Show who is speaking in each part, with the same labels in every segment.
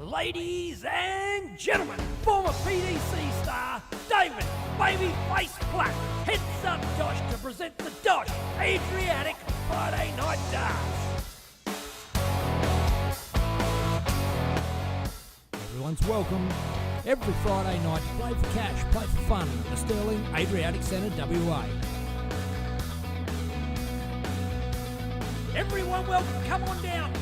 Speaker 1: Ladies and gentlemen, former PDC star David Babyface Black heads up DOSH to present the DOSH ADRIATIC Friday Night Darts.
Speaker 2: Everyone's welcome. Every Friday night, play for cash, play for fun at the Sterling Adriatic Centre, WA.
Speaker 1: Everyone welcome, come on down.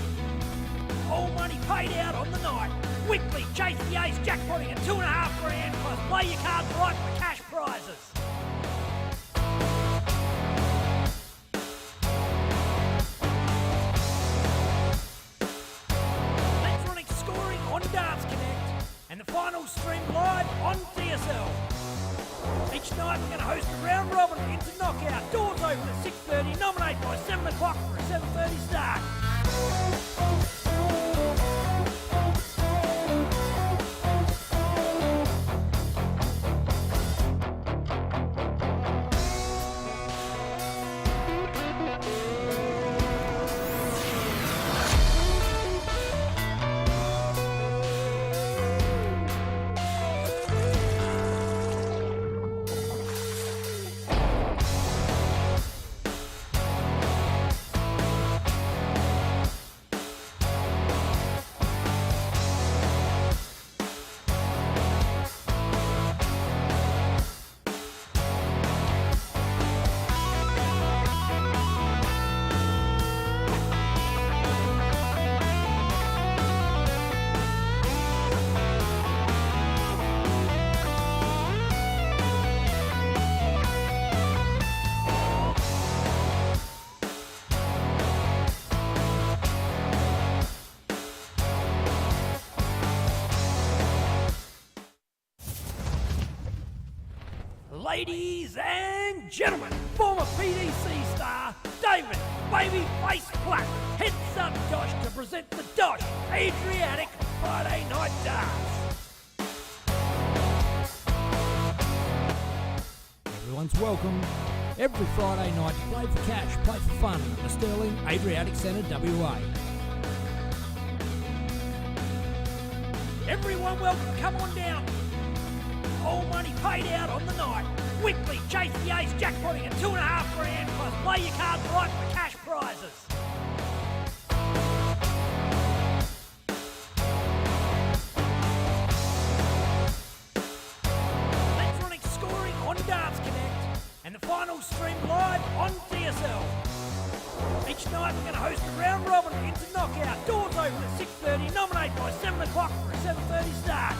Speaker 1: All money paid out on the night. Weekly chase the ace jackpotting at $2.5 grand plus play your cards right for cash prizes. Electronic scoring on Darts Connect and the final stream live on DSL. Each night we're going to host a round robin into knockout. Doors open at 6:30. Nominate by 7 o'clock for a 7:30 start. Ladies and gentlemen, former PDC star David Babyface Black heads up DOSH to present the DOSH Adriatic Friday Night Darts.
Speaker 2: Everyone's welcome. Every Friday night, play for cash, play for fun at the Sterling Adriatic Centre, WA.
Speaker 1: Everyone welcome, come on down. All money paid out on the night. Weekly chase the ace jackpotting at $2.5 grand plus play your cards right for cash prizes. Electronic scoring on Darts Connect and the final stream live on DSL. Each night we're going to host a round robin into knockout. Doors open at 6:30. Nominate by 7 o'clock for a 7:30 start.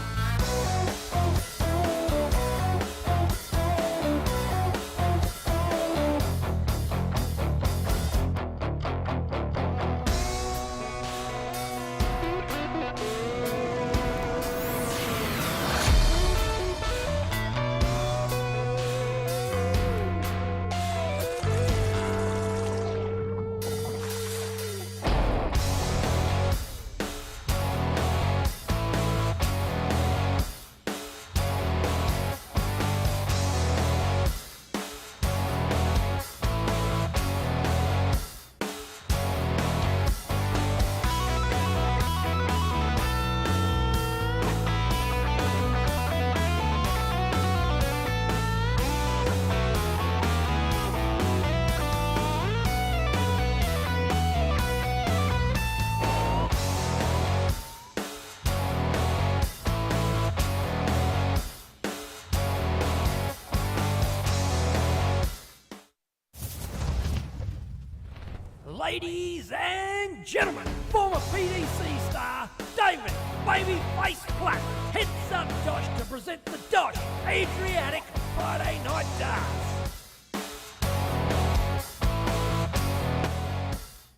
Speaker 1: Ladies and gentlemen, former PDC star David Babyface Black heads up DOSH to present the DOSH Adriatic Friday Night Darts.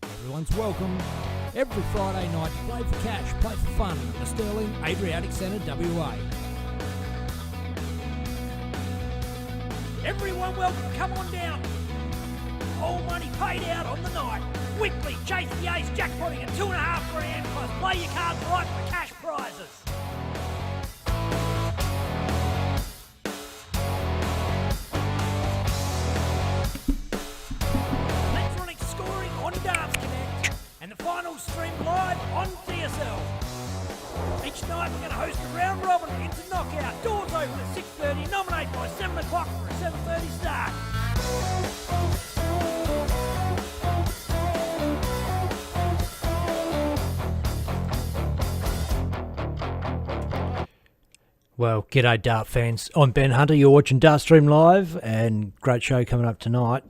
Speaker 2: Everyone's welcome. Every Friday night, play for cash, play for fun at the Sterling Adriatic Centre, WA.
Speaker 1: Everyone welcome, come on down. All money paid out on the night. Weekly chase the ace jackpotting at $2.5 grand plus play your cards right for cash prizes. Electronic scoring on Darts Connect and the final stream live on DSL. Each night we're going to host a round robin into knockout. Doors open at 6:30. Nominate by 7 o'clock for a 7:30 start.
Speaker 2: Well, g'day dart fans. I'm Ben Hunter. You're watching Dartstream Live, and great show coming up tonight.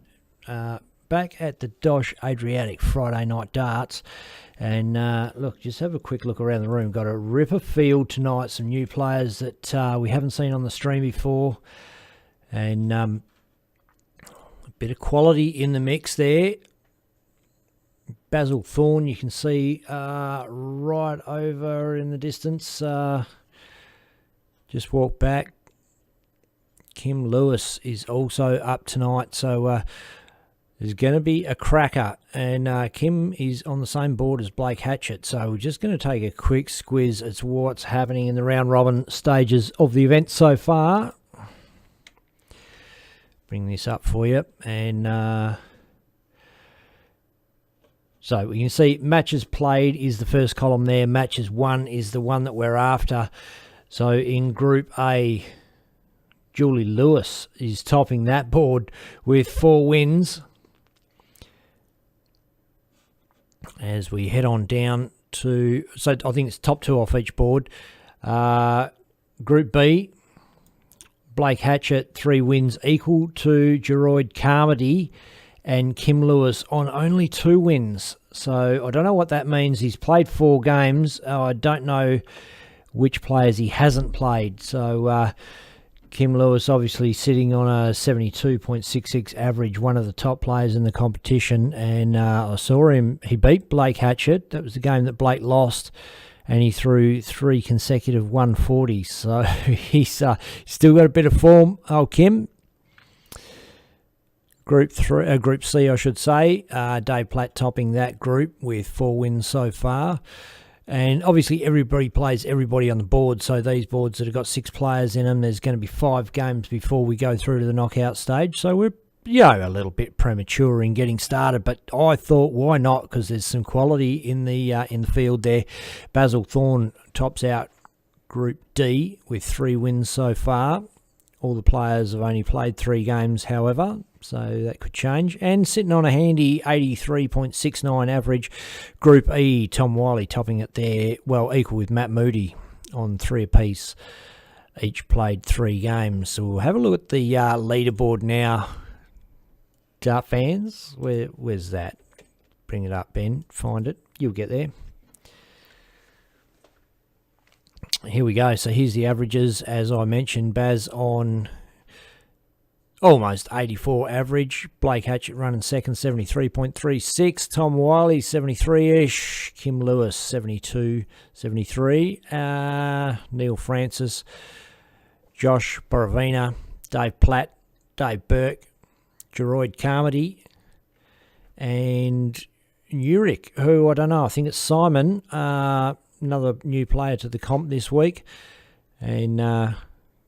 Speaker 2: Back at the DOSH Adriatic Friday night darts. And look, just have a quick look around the room. Got a ripper field tonight. Some new players that we haven't seen on the stream before. And a bit of quality in the mix there. Basil Thorne, you can see right over in the distance. Just walk back. Kim Lewis is also up tonight. So there's going to be a cracker. And Kim is on the same board as Blake Hatchett. So we're just going to take a quick squiz at what's happening in the round robin stages of the event so far. Bring this up for you. And so we can see matches played is the first column there. Matches won is the one that we're after. So in Group A, Julie Lewis is topping that board with 4 wins. As we head on down to, so I think it's top 2 off each board. Group B, Blake Hatchett, 3 wins equal to Geroid Carmody and Kim Lewis on only 2 wins. So I don't know what that means. He's played 4 games. I don't know which players he hasn't played. So Kim Lewis obviously sitting on a 72.66 average, one of the top players in the competition. And I saw him, he beat Blake Hatchett. That was the game that Blake lost. And he threw 3 consecutive 140s. So he's still got a bit of form. Oh, Kim. Group C, I should say. Dave Platt topping that group with 4 wins so far. And obviously everybody plays everybody on the board. So these boards that have got 6 players in them, there's going to be 5 games before we go through to the knockout stage. So we're a little bit premature in getting started. But I thought, why not? Because there's some quality in the field there. Basil Thorne tops out Group D with 3 wins so far. All the players have only played 3 games, however, so that could change. And sitting on a handy 83.69 average, Group E, Tom Wiley topping it there, well, equal with Matt Moody on 3 apiece. Each played 3 games. So we'll have a look at the leaderboard now. Dart fans, where's that? Bring it up, Ben. Find it. You'll get there. Here we go. So here's the averages. As I mentioned, Baz on almost 84 average. Blake Hatchett running second, 73.36. Tom Wiley, 73-ish. Kim Lewis, 72, 73. Neil Francis, Josh Borovina, Dave Platt, Dave Burke, Geroid Carmody, and Uric, who I don't know. I think it's Simon. Another new player to the comp this week. And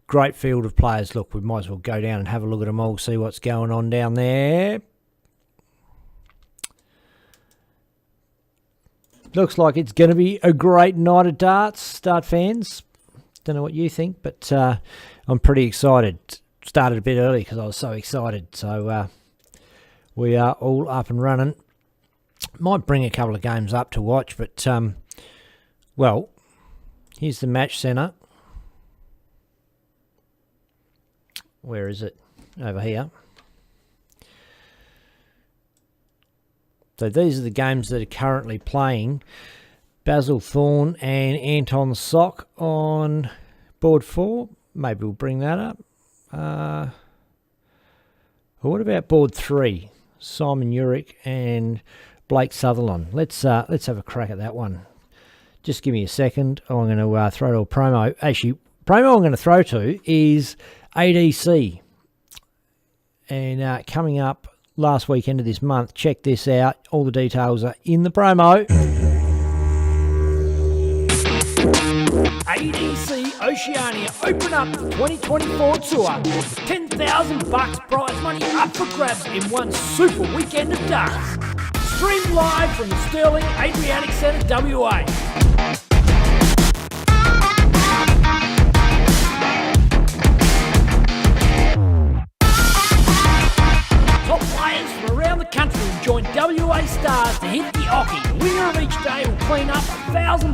Speaker 2: great field of players. Look, we might as well go down and have a look at them all, see what's going on down there. Looks like it's going to be a great night of darts, Dart fans. Don't know what you think, but I'm pretty excited. Started a bit early because I was so excited. So we are all up and running. Might bring a couple of games up to watch, but well, here's the match centre. Where is it? Over here. So these are the games that are currently playing. Basil Thorne and Anton Sock on board 4. Maybe we'll bring that up. What about board 3? Simon Uric and Blake Sutherland. Let's have a crack at that one. Just give me a second. I'm going to throw to a promo. Actually, promo I'm going to throw to is ADC. And coming up last weekend of this month, check this out. All the details are in the promo.
Speaker 1: ADC Oceania open up the 2024 tour. $10,000 prize money up for grabs in one super weekend of darts. Streamed live from the Sterling Adriatic Centre, WA.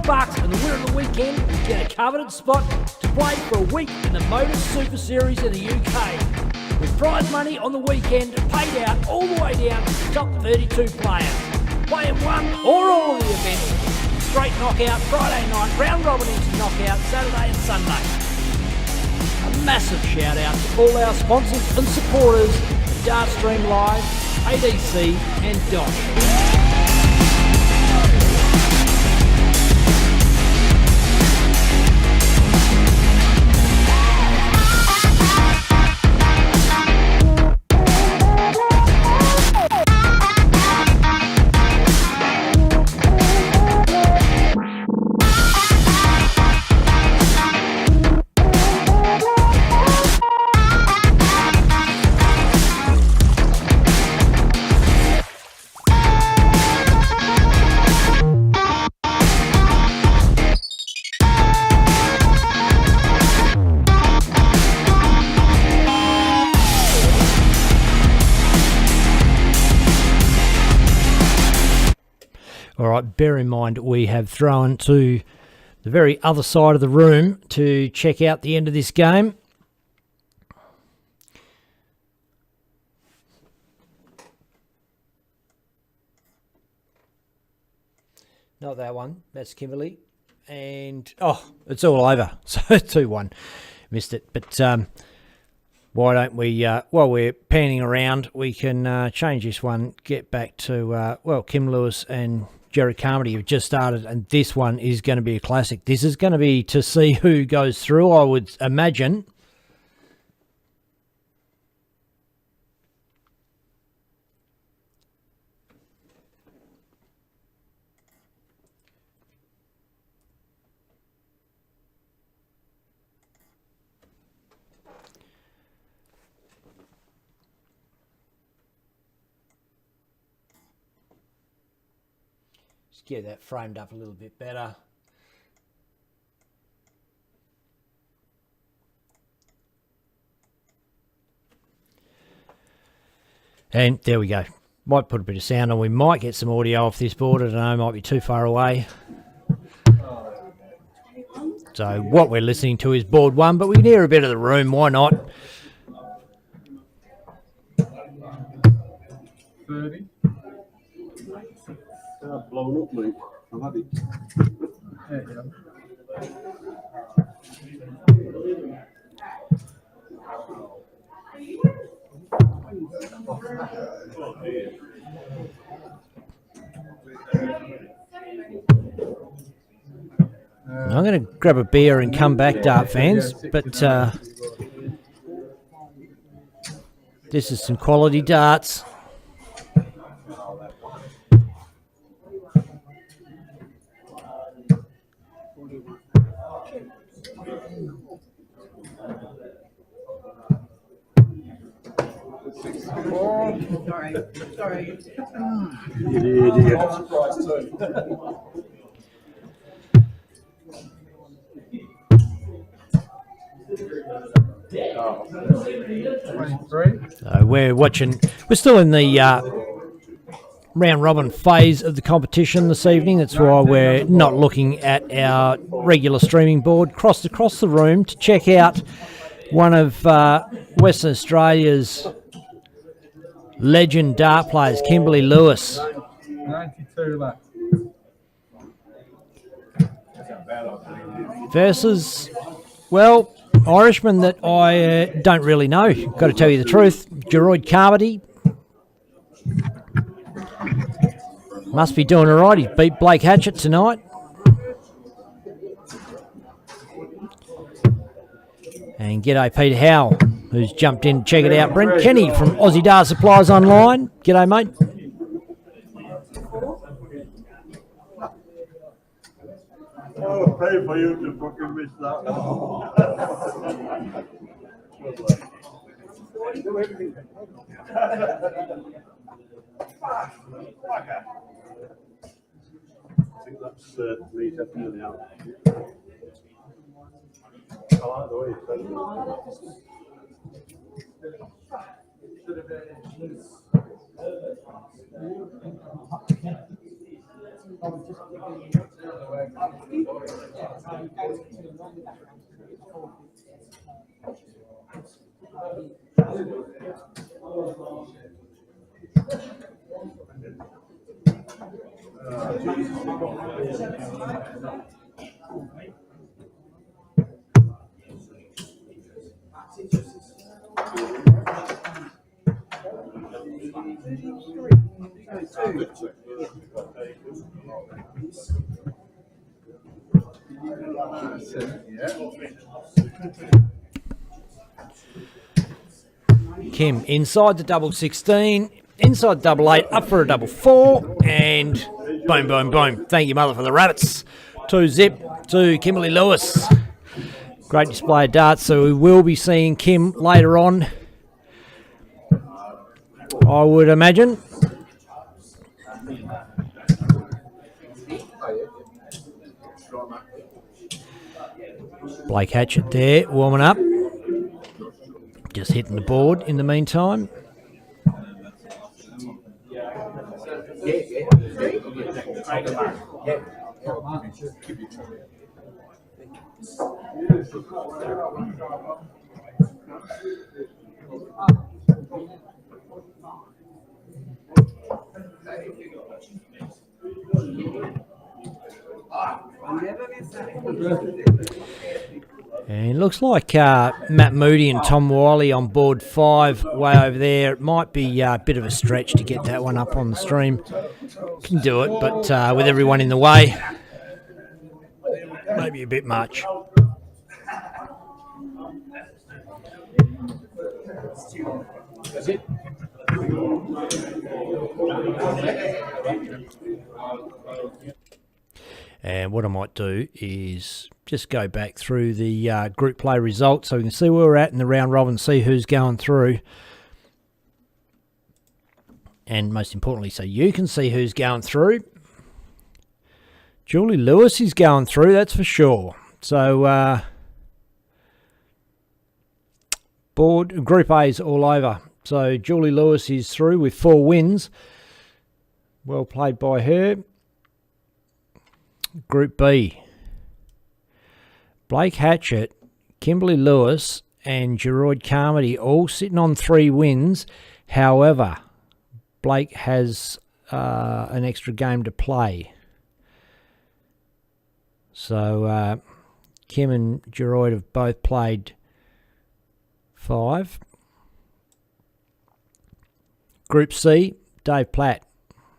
Speaker 1: $100 and the winner of the weekend will get a coveted spot to play for a week in the Motor Super Series in the UK, with prize money on the weekend paid out all the way down to the top 32 players. Play in one or all of the events. Straight knockout Friday night, round robin into knockout Saturday and Sunday. A massive shout out to all our sponsors and supporters at Dartstream Live, ADC and DOSH. All right, bear in mind we have thrown to the very other side of the room to check out the end of this game. Not that one, that's Kimberley. And, oh, it's all over. So 2-1, missed it. But why don't we, while we're panning around, we can change this one, get back to, well, Kim Lewis and Jerry Carpentry have just started, and this one is going to be a classic. This is going to be to see who goes through, I would imagine. Get that framed up a little bit better. And there we go. Might put a bit of sound on. We might get some audio off this board. I don't know, might be too far away. So what we're listening to is board 1, but we can hear a bit of the room. Why not?
Speaker 3: 30. Blown up, mate. I've had it. There you go.
Speaker 2: I'm going to grab a beer and come back, Dart fans, but this is some quality darts.
Speaker 3: Sorry. You idiot.
Speaker 2: We're still in the round robin phase of the competition this evening. That's why we're not looking at our regular streaming board. Crossed across the room to check out one of Western Australia's legend dart players, Kimberley Lewis.
Speaker 3: 92 left.
Speaker 2: Versus, well, Irishman that I don't really know. Got to tell you the truth. Gerard Carpentry. Must be doing all right. He's beat Blake Hatchett tonight. And g'day Peter Howell, who's jumped in to check it out. Brent Kenny from Aussie Dart Supplies Online. G'day, mate.
Speaker 3: I'll pay for you to fucking miss that. I think that's me definitely out. I like the way you said it.
Speaker 2: Kim inside the double 16, inside double 8, up for a double 4, and boom, boom, boom. Thank you, mother, for the rabbits. 2-zip to Kimberly Lewis. Great display of darts, so we will be seeing Kim later on, I would imagine. Blake Hatchett there, warming up. Just hitting the board in the meantime. And it looks like Matt Moody and Tom Wiley on board 5 way over there. It might be a bit of a stretch to get that one up on the stream. Can do it, but with everyone in the way, maybe a bit much. And what I might do is just go back through the group play results so we can see where we're at in the round robin, see who's going through. And most importantly, so you can see who's going through. Julie Lewis is going through, that's for sure. So board Group A's all over. So Julie Lewis is through with 4 wins. Well played by her. Group B. Blake Hatchett, Kimberly Lewis and Geroid Carmody all sitting on 3 wins. However, Blake has an extra game to play. So Kim and Geroid have both played 5. Group C, Dave Platt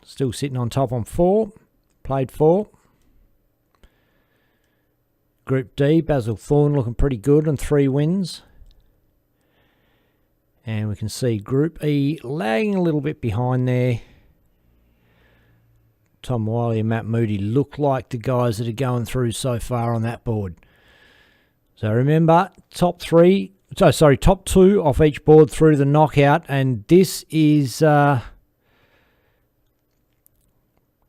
Speaker 2: still sitting on top on 4. Played 4. Group D, Basil Thorne looking pretty good on 3 wins. And we can see Group E lagging a little bit behind there. Tom Wiley and Matt Moody look like the guys that are going through so far on that board. So remember, top 2 off each board through the knockout. And this is going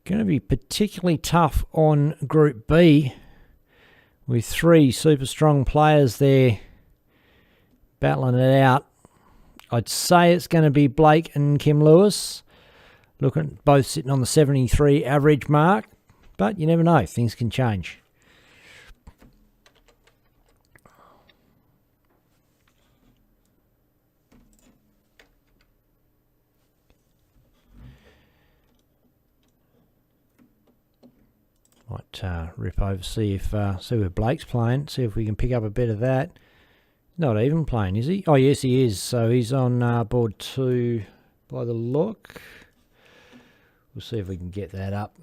Speaker 2: to be particularly tough on Group B, with 3 super strong players there battling it out. I'd say it's going to be Blake and Kim Lewis, looking both sitting on the 73 average mark, but you never know, things can change. Might rip over, see where Blake's playing, see if we can pick up a bit of that. Not even playing, is he? Oh, yes, he is. So he's on board 2 by the look. We'll see if we can get that up.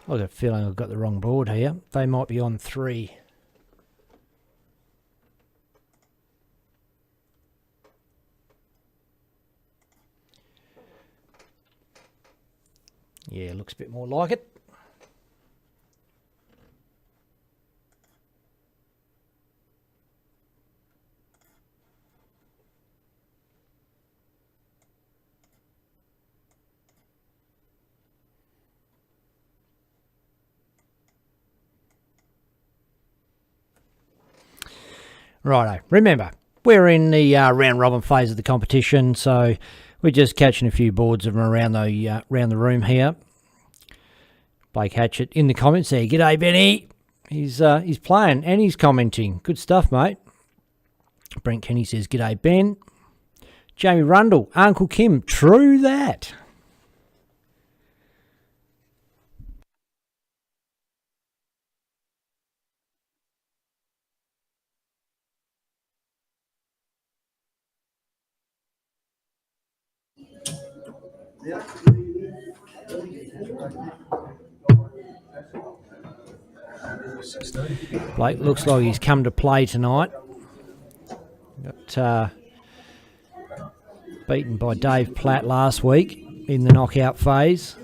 Speaker 2: I've got a feeling I've got the wrong board here. They might be on 3. Yeah, looks a bit more like it. Righto. Remember, we're in the round robin phase of the competition, so we're just catching a few boards of them around the room here. Blake Hatchett in the comments there. G'day, Benny. He's playing and he's commenting. Good stuff, mate. Brent Kenny says, G'day, Ben. Jamie Rundle, Uncle Kim. True that. Blake looks like he's come to play tonight. Got beaten by Dave Platt last week in the knockout phase.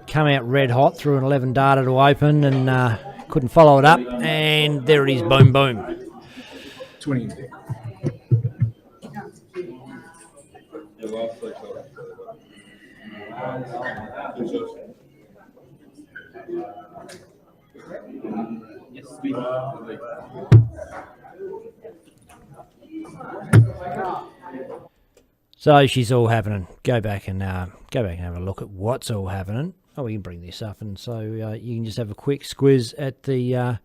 Speaker 2: Come out red hot through an 11 darter to open and couldn't follow it up. And there it is, boom, boom.
Speaker 3: 20.
Speaker 2: So she's all happening. Go back and have a look at what's all happening. Oh, we can bring this up, and so you can just have a quick squiz at the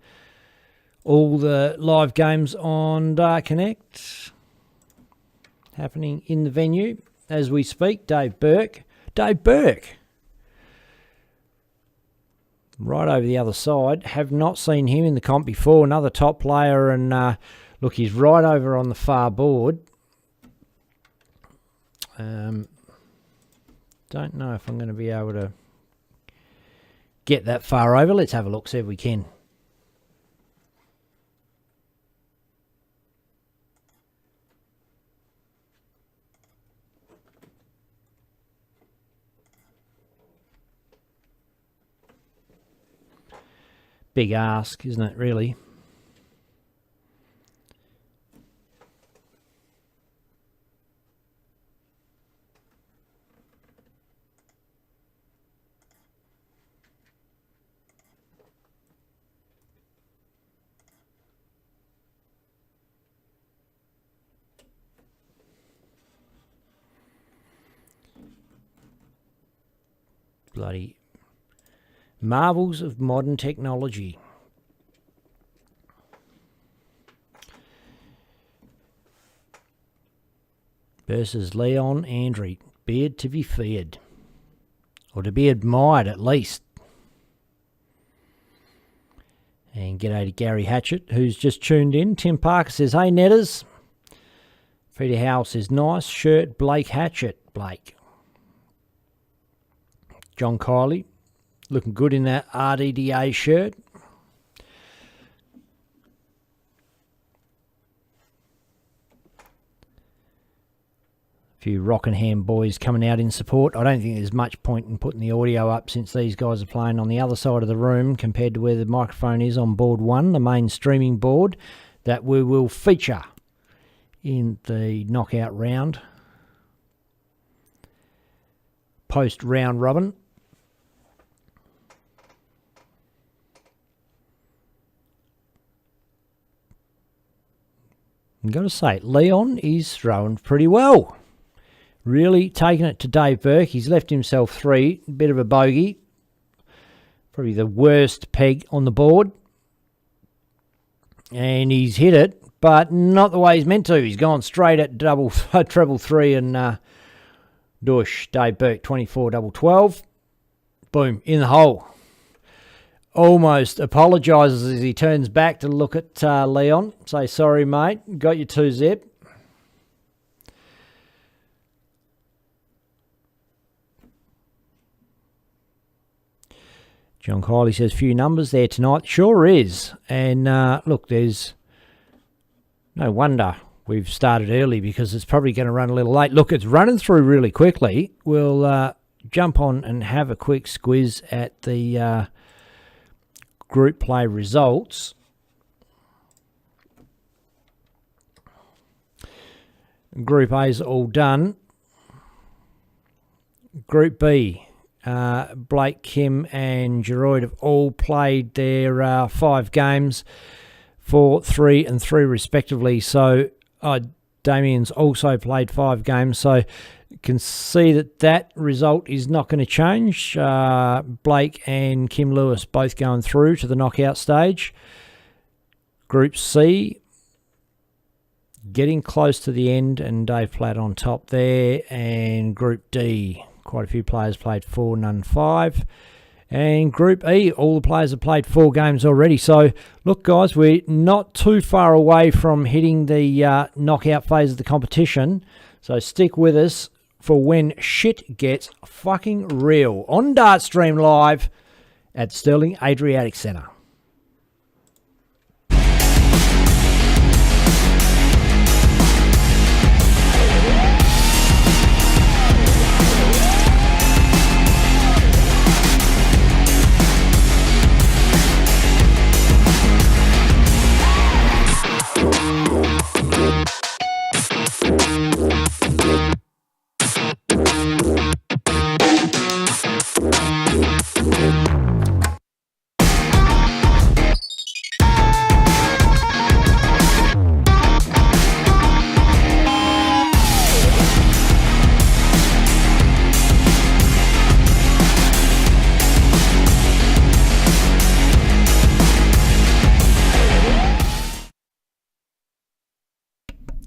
Speaker 2: all the live games on Connect happening in the venue as we speak. Dave Burke, right over the other side. Have not seen him in the comp before. Another top player, and look, he's right over on the far board. Don't know if I'm going to be able to get that far over. Let's have a look, see if we can. Big ask, isn't it, really? Bloody marvels of modern technology. Versus Leon Andrew. Beard to be feared. Or to be admired at least. And g'day to Gary Hatchett, who's just tuned in. Tim Parker says, hey Netters. Peter Howell says, nice shirt, Blake Hatchett. Blake. John Kiley, looking good in that RDDA shirt. A few Rockingham boys coming out in support. I don't think there's much point in putting the audio up since these guys are playing on the other side of the room compared to where the microphone is on board one, the main streaming board that we will feature in the knockout round. Post round robin. I'm going to say, Leon is throwing pretty well. Really taking it to Dave Burke. He's left himself 3. Bit of a bogey. Probably the worst peg on the board. And he's hit it, but not the way he's meant to. He's gone straight at treble 3 and DOSH. Dave Burke, 24 double 12. Boom, in the hole. Almost apologises as he turns back to look at Leon. Say, sorry, mate. Got your 2-zip. John Kiley says, few numbers there tonight. Sure is. And look, there's no wonder we've started early because it's probably going to run a little late. Look, it's running through really quickly. We'll jump on and have a quick squiz at the group play results. Group A's all done. Group B, Blake, Kim and Geroid have all played their 5 games, 4, 3 and 3 respectively. So Damien's also played 5 games. So you can see that result is not going to change. Blake and Kim Lewis both going through to the knockout stage. Group C, getting close to the end, and Dave Platt on top there. And Group D, quite a few players played 4, none 5. And Group E, all the players have played 4 games already. So, look, guys, we're not too far away from hitting the knockout phase of the competition. So stick with us for when shit gets fucking real on Dartstream Live at Stirling Adriatic Centre.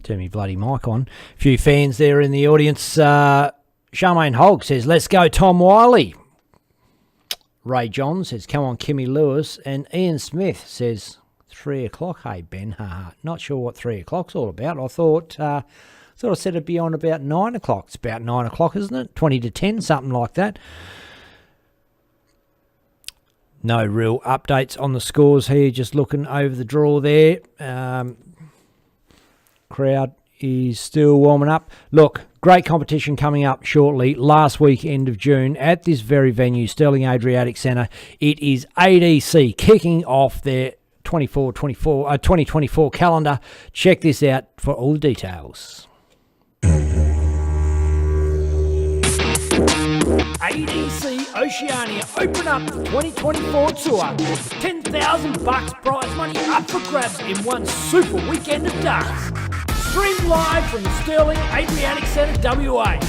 Speaker 2: Turn me bloody mic on. A few fans there in the audience. Charmaine Hogg says, let's go Tom Wiley. Ray John says, come on Kimmy Lewis. And Ian Smith says, 3 o'clock. Hey Ben, haha. Not sure what 3 o'clock's all about. I thought I said it'd be on about 9 o'clock. It's about 9 o'clock, isn't it? 20 to 10, something like that. No real updates on the scores here. Just looking over the draw there. Crowd is still warming up. Look, great competition coming up shortly. Last weekend of June at this very venue, Stirling Adriatic Centre. It is ADC kicking off their 2024 calendar. Check this out for all the details.
Speaker 1: ADC Oceania open up the 2024 tour. $10,000 prize money up for grabs in one super weekend of darts. Streamed live from the Stirling Adriatic Centre, WA.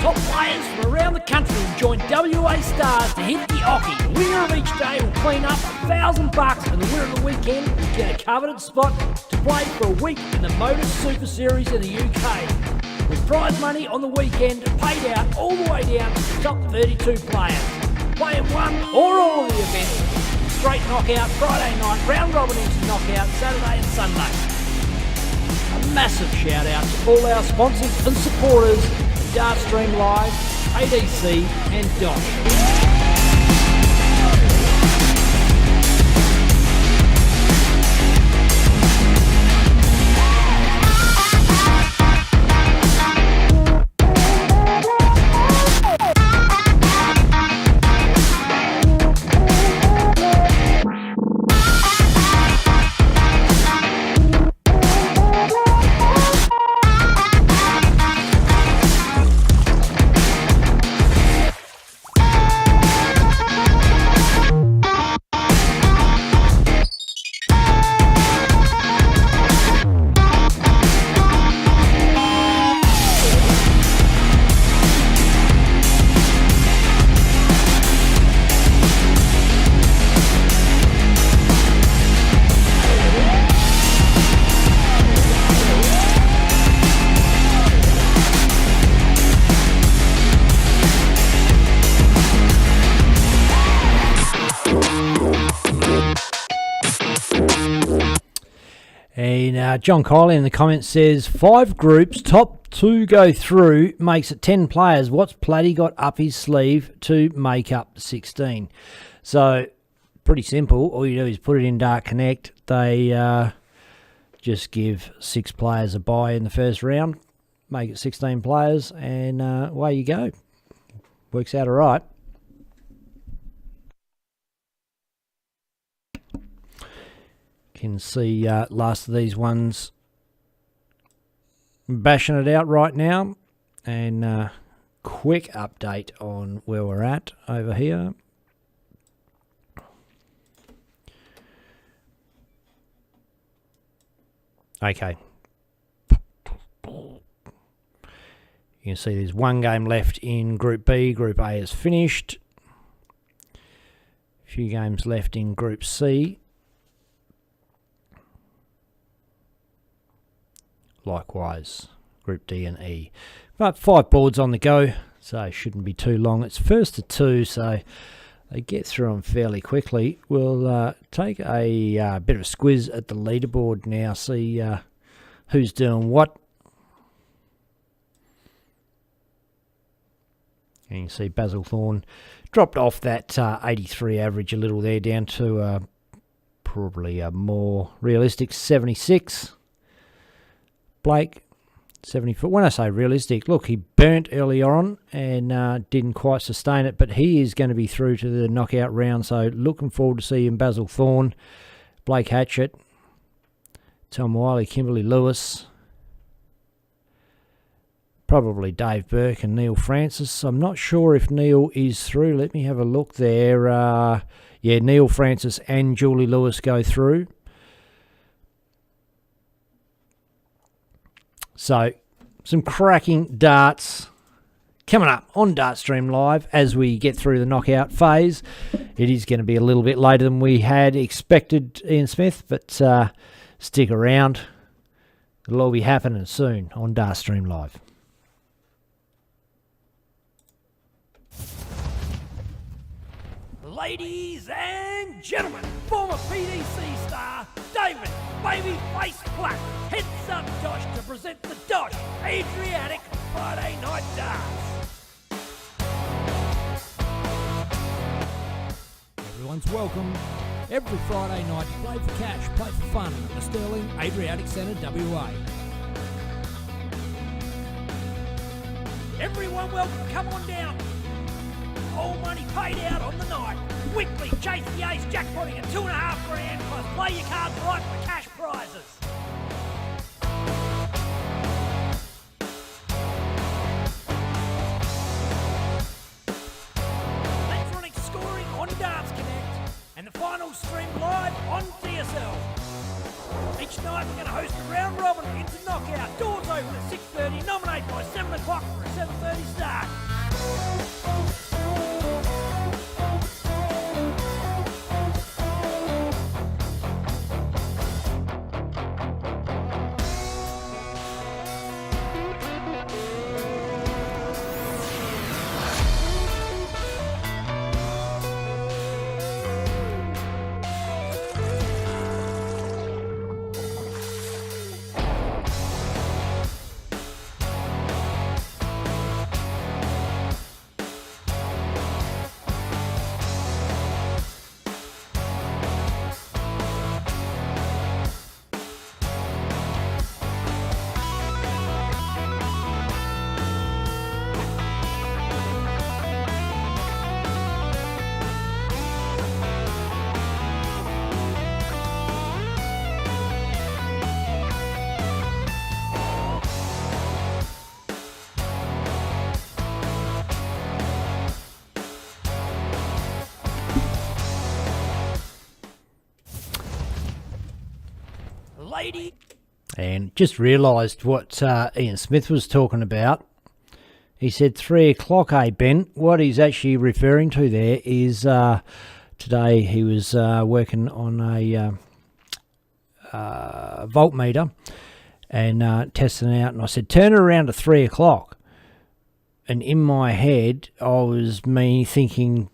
Speaker 1: Top players from around the country will join WA stars to hit the Ockie. The winner of each day will clean up $1,000 and the winner of the weekend will get a coveted spot to play for a week in the Modus Super Series in the UK. With prize money on the weekend paid out all the way down to the top 32 players. Play in one or all of the events. Straight knockout Friday night, round robin into knockout Saturday and Sunday. A massive shout out to all our sponsors and supporters, Dartstream Live, ADC and DOSH.
Speaker 2: And John Kiley in the comments says, 5 groups, top 2 go through, makes it 10 players. What's Platty got up his sleeve to make up the 16? So pretty simple. All you do is put it in Dart Connect. They just give 6 players a bye in the first round, make it 16 players, and away you go. Works out all right. Can see last of these ones bashing it out right now, and quick update on where we're at over here. Okay. You can see there's 1 game left in Group B. Group A is finished. A few games left in Group C. Likewise, Group D and E. But 5 boards on the go, so it shouldn't be too long. It's first to 2, so they get through them fairly quickly. We'll take a bit of a squiz at the leaderboard now, see who's doing what. And you can see Basil Thorne dropped off that 83 average a little there, down to probably a more realistic 76. Blake, 74. When I say realistic, look, he burnt early on and didn't quite sustain it, but he is going to be through to the knockout round, so looking forward to seeing Basil Thorne, Blake Hatchett, Tom Wiley, Kimberly Lewis, probably Dave Burke and Neil Francis. I'm not sure if Neil is through. Let me have a look there. Yeah, Neil Francis and Julie Lewis go through. So, some cracking darts coming up on Dartstream Live as we get through the knockout phase. It is going to be a little bit later than we had expected, Ian Smith, but stick around. It'll all be happening soon on Dartstream Live.
Speaker 1: Ladies and gentlemen, former PDC star David Babyface Platt heads up DOSH to present the DOSH Adriatic Friday Night Darts. Everyone's welcome. Every Friday night to play for cash, play for fun at the Sterling Adriatic Centre, WA. Everyone welcome, come on down. All money paid out on the night. Quickly chase the ace jackpotting at $2.5 grand plus play your cards right for cash prizes. Electronic scoring on Darts Connect and the final stream live on DSL. Each night we're going to host a round robin into knockout. Doors open at 6:30. Nominate by 7 o'clock for a 7:30 start. Lady.
Speaker 2: And just realised what Ian Smith was talking about. He said 3 o'clock, Ben? What he's actually referring to there is today he was working on a voltmeter and testing it out, and I said, turn it around to 3 o'clock. And in my head, I was thinking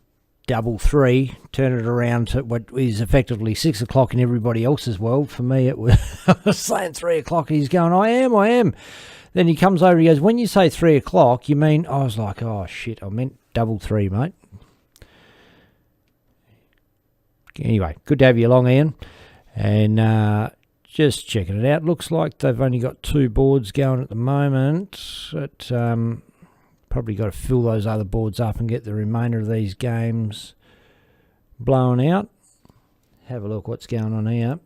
Speaker 2: double 3, turn it around to what is effectively 6 o'clock in everybody else's world. For me, it was, I was saying 3 o'clock. He's going, I am. Then he comes over, he goes, when you say 3 o'clock, you mean, I was like, oh shit, I meant double 3, mate. Anyway, good to have you along, Ian. And just checking it out. Looks like they've only got 2 boards going at the moment. But probably got to fill those other boards up and get the remainder of these games blown out. Have a look what's going on here.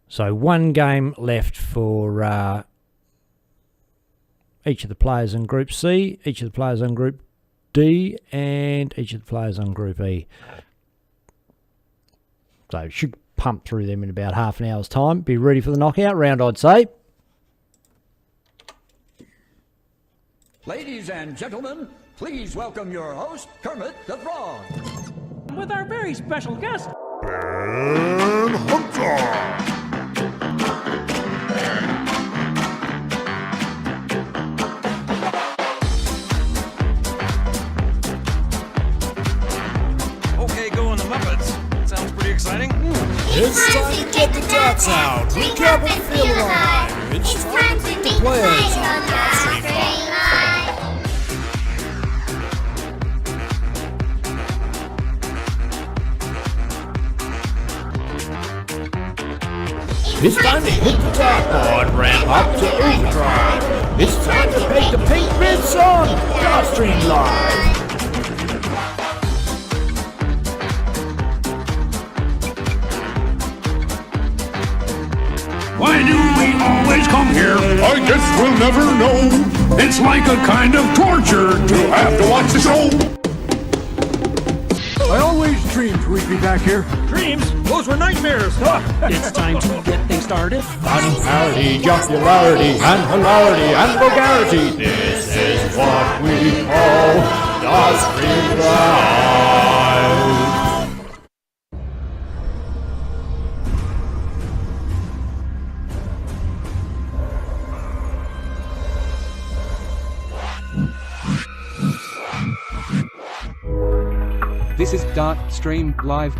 Speaker 2: So 1 game left for each of the players in Group C, each of the players on Group D, and each of the players on Group E. So should pump through them in about half an hour's time. Be ready for the knockout round, I'd say.
Speaker 4: Ladies and gentlemen, please welcome your host, Kermit the Frog.
Speaker 1: With our very special guest,
Speaker 5: Ben Hunter.
Speaker 6: Okay, go on the Muppets. Sounds pretty exciting.
Speaker 5: It's time to get the darts out. Recap and feel alive. It's time to beat the players on the screen live. It's time to hit the dartboard, ramp up to overdrive. It's time to make the pink bits on Dartstream Live.
Speaker 7: Why do we always come here?
Speaker 5: I guess we'll never know.
Speaker 7: It's like a kind of torture to have to watch the show. I always dreamed we'd be back here.
Speaker 1: dreams, those were nightmares.
Speaker 6: It's time to get things started.
Speaker 5: Fun, parody, jocularity, and hilarity, and vulgarity. This is what we call Dartstream Live.
Speaker 8: This is Dartstream Live.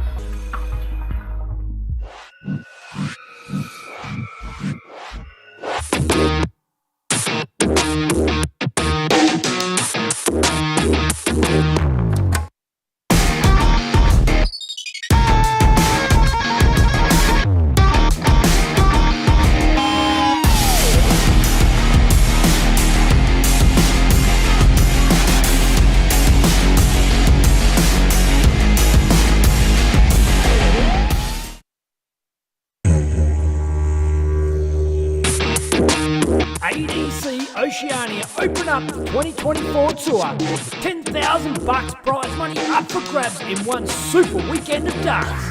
Speaker 1: ADC Oceania open up the 2024 tour with $10,000 prize money up for grabs in one super weekend of darts.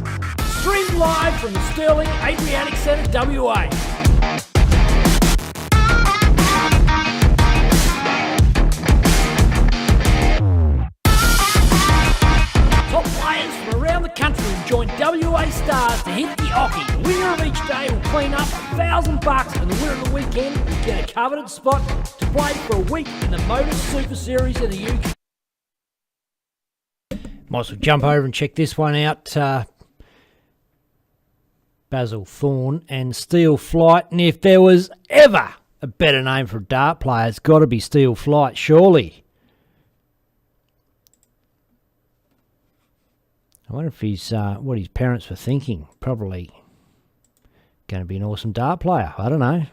Speaker 1: Streamed live from the Sterling Adriatic Centre, WA. Top players from around the country will join WA stars to hit the Ockie. The winner of each day will clean up $1,000 and the winner of the weekend will get a coveted spot to play for a week in the Motor Super Series in the UK.
Speaker 2: Might as well jump over and check this one out. Basil Thorne and Steel Flight. And if there was ever a better name for a dart player, it's got to be Steel Flight, surely. I wonder if he's what his parents were thinking. Probably going to be an awesome dart player. I don't know.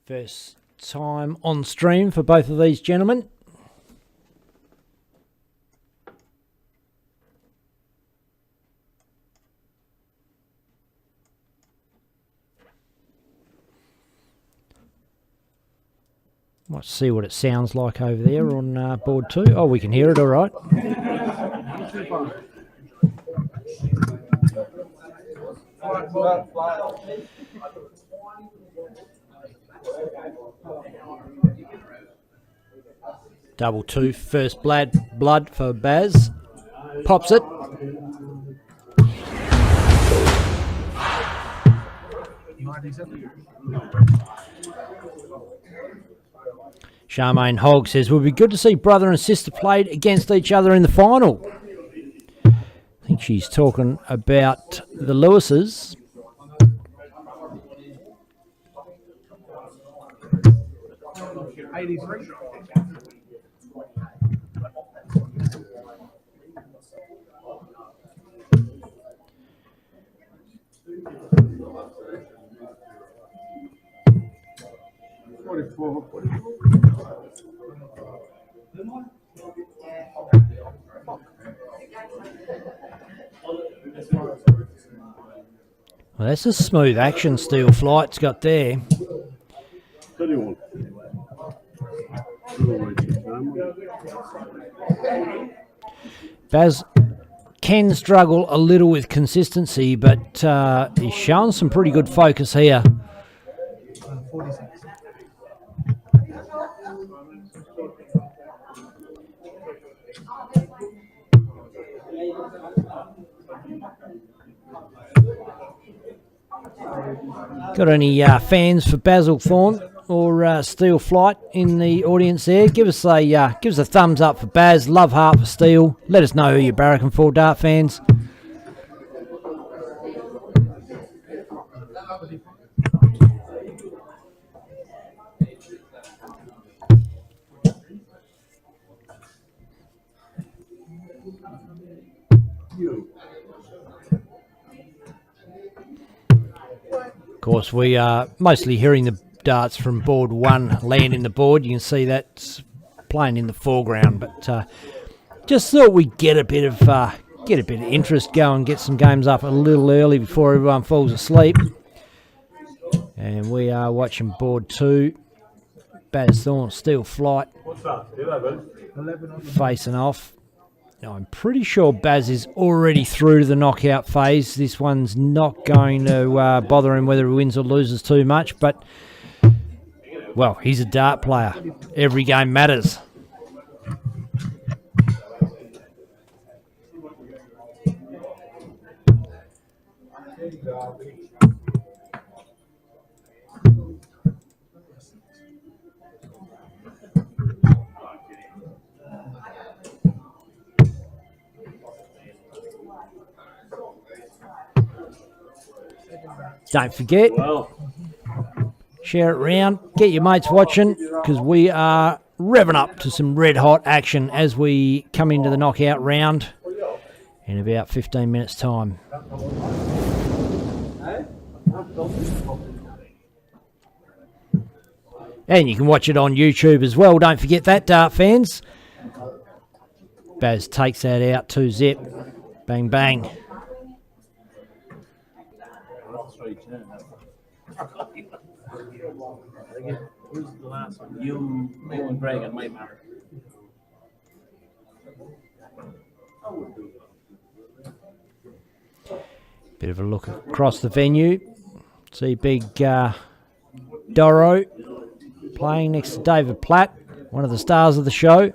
Speaker 2: First time on stream for both of these gentlemen. Might see what it sounds like over there on board 2. Oh, we can hear it all right. Double 2, first blood for Baz. Pops it. Charmaine Hogg says, would be good to see brother and sister played against each other in the final. I think she's talking about the Lewises. Well, that's a smooth action Steel Flight's got there. Baz can struggle a little with consistency, but he's shown some pretty good focus here. Got any fans for Basil Thorne or Steel Flight in the audience there? Give us a thumbs up for Baz. Love heart for Steel. Let us know who you're barracking for, Dart fans. Of course, we are mostly hearing the darts from board one land in the board. You can see that's playing in the foreground, but just thought we'd get a bit of interest going, get some games up a little early before everyone falls asleep. And we are watching board two. Baz Thorne, Steel Flight, facing off. Now, I'm pretty sure Baz is already through to the knockout phase. This one's not going to bother him whether he wins or loses too much, but, well, he's a dart player. Every game matters. Don't forget, share it around, get your mates watching, because we are revving up to some red hot action as we come into the knockout round in about 15 minutes time. And you can watch it on YouTube as well, don't forget that, dart fans. Baz takes that out, 2-zip, bang bang.
Speaker 9: Who's the last one? You, and Greg, and my marriage.
Speaker 2: Bit of a look across the venue. See big Doro playing next to David Platt, one of the stars of the show.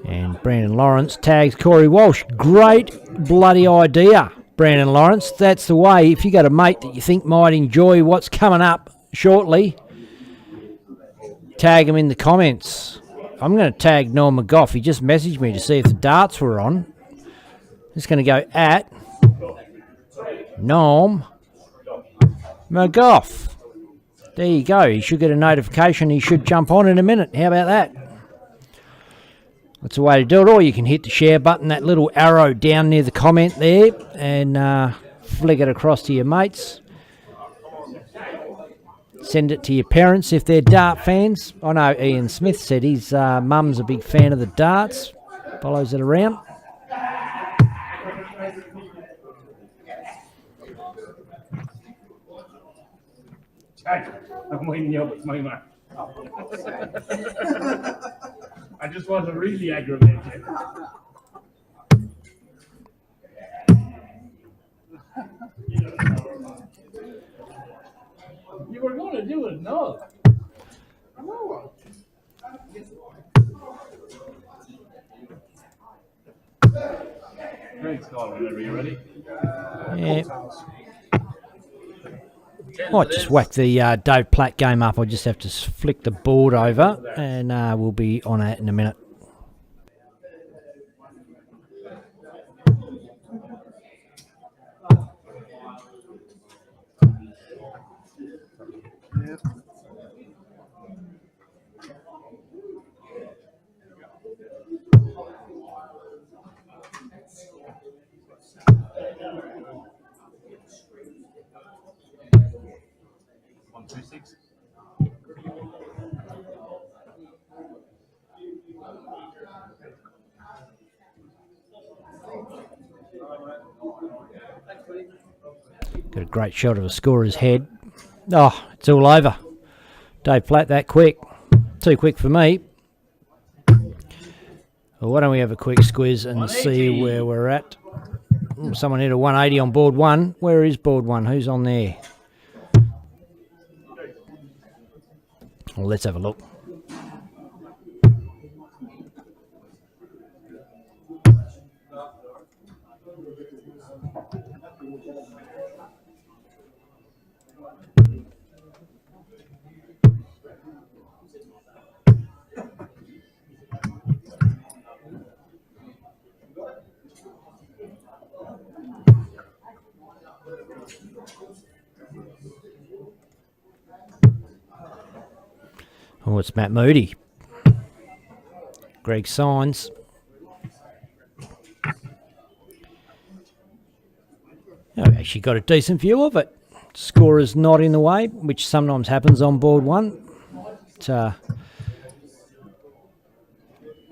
Speaker 2: And Brandon Lawrence tags Corey Walsh. Great bloody idea, Brandon Lawrence. That's the way. If you got a mate that you think might enjoy what's coming up shortly, tag him in the comments. I'm going to tag Noel McGough. He just messaged me to see if the darts were on. Just going to go at Noel McGough. There you go. He should get a notification. He should jump on in a minute. How about that? That's the way to do it. Or you can hit the share button, that little arrow down near the comment there, and flick it across to your mates. Send it to your parents if they're dart fans. I know Ian Smith said his mum's a big fan of the darts. Follows it around.
Speaker 9: I'm winding you up with my man. I just want to really aggravate you. You were going to do it, no. Whenever you're ready.
Speaker 2: Yeah. Might just whack the Dave Platt game up. I'll just have to flick the board over, and we'll be on it in a minute. Got a great shot of a scorer's head. Oh, it's all over. Dave Platt that quick. Too quick for me. Well, why don't we have a quick squiz and see where we're at. Someone hit a 180 on board one. Where is board one? Who's on there? Well, let's have a look. Oh, it's Matt Moody. Greg Signs. I've actually got a decent view of it. Scorer's not in the way, which sometimes happens on board one. But,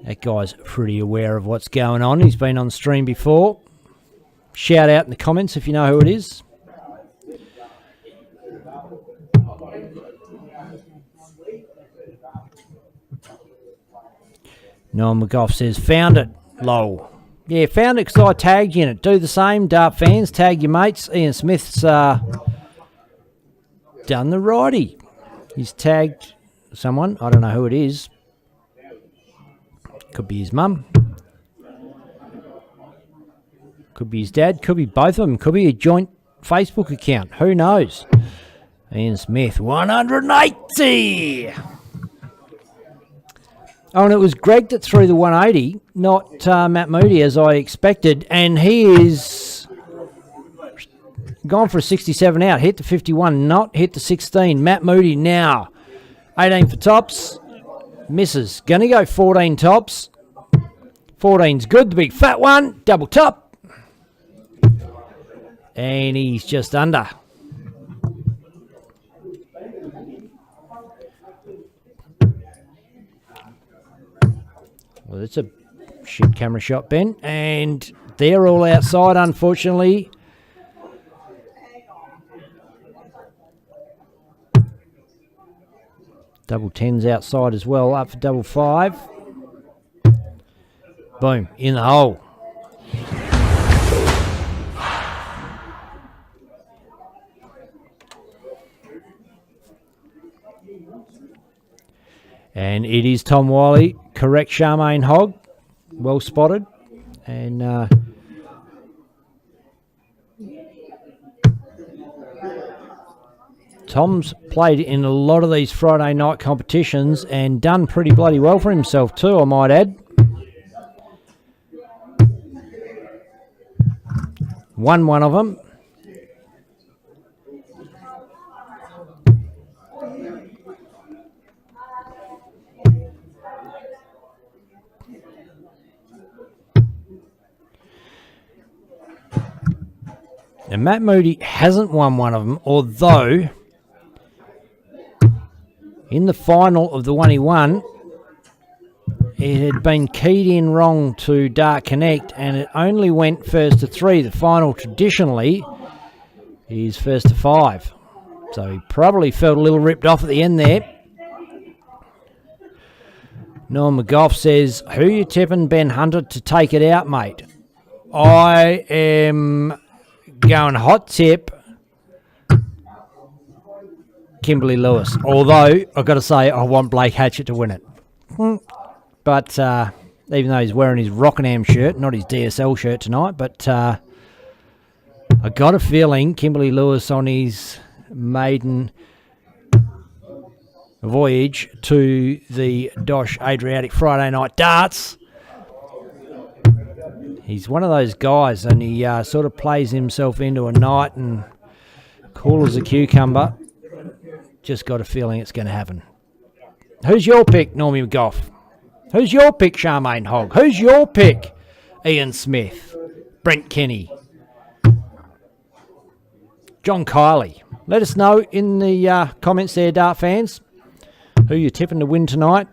Speaker 2: that guy's pretty aware of what's going on. He's been on stream before. Shout out in the comments if you know who it is. Noel McGough says, found it, lol. Yeah, found it because I tagged you in it. Do the same, Dart fans. Tag your mates. Ian Smith's done the righty. He's tagged someone. I don't know who it is. Could be his mum. Could be his dad. Could be both of them. Could be a joint Facebook account. Who knows? Ian Smith, 180. Oh, and it was Greg that threw the 180, not Matt Moody, as I expected. And he is gone for a 67 out. Hit the 51, not hit the 16. Matt Moody now. 18 for tops. Misses. Going to go 14 tops. 14's good. The big fat one. Double top. And he's just under. Well, that's a shit camera shot, Ben. And they're all outside, unfortunately. Double 10's outside as well, up for double 5. Boom, in the hole. And it is Tom Wiley. Correct, Charmaine Hogg. Well spotted. And Tom's played in a lot of these Friday night competitions and done pretty bloody well for himself too, I might add. Won one of them. Now, Matt Moody hasn't won one of them, although in the final of the one he won, it had been keyed in wrong to Dart Connect, and it only went first to 3. The final traditionally is first to 5. So he probably felt a little ripped off at the end there. Noel McGough says, who you tipping Ben Hunter to take it out, mate? I am going hot tip Kimberly Lewis. Although, I've got to say, I want Blake Hatchett to win it. But even though he's wearing his Rockingham shirt, not his DSL shirt tonight. But I got a feeling Kimberley Lewis on his maiden voyage to the DOSH Adriatic Friday night darts. He's one of those guys, and he sort of plays himself into a night and cool as a cucumber. Just got a feeling it's going to happen. Who's your pick, Normie McGough? Who's your pick, Charmaine Hogg? Who's your pick, Ian Smith? Brent Kenny? John Kiley? Let us know in the comments there, Dart fans, who you're tipping to win tonight.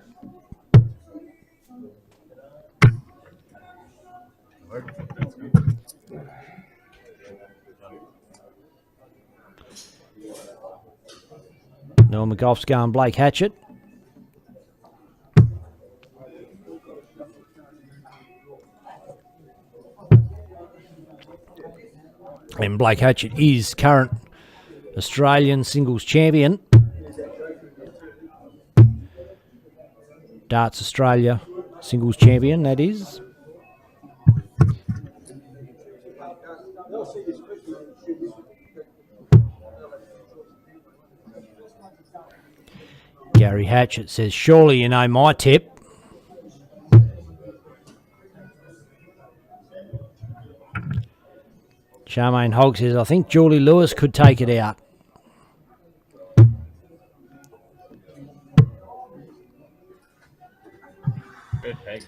Speaker 2: Norm McGough's going Blake Hatchett. And Blake Hatchett is current Australian singles champion. Darts Australia singles champion, that is. Gary Hatchett says, surely you know my tip. Charmaine Hogg says, I think Julie Lewis could take it out. I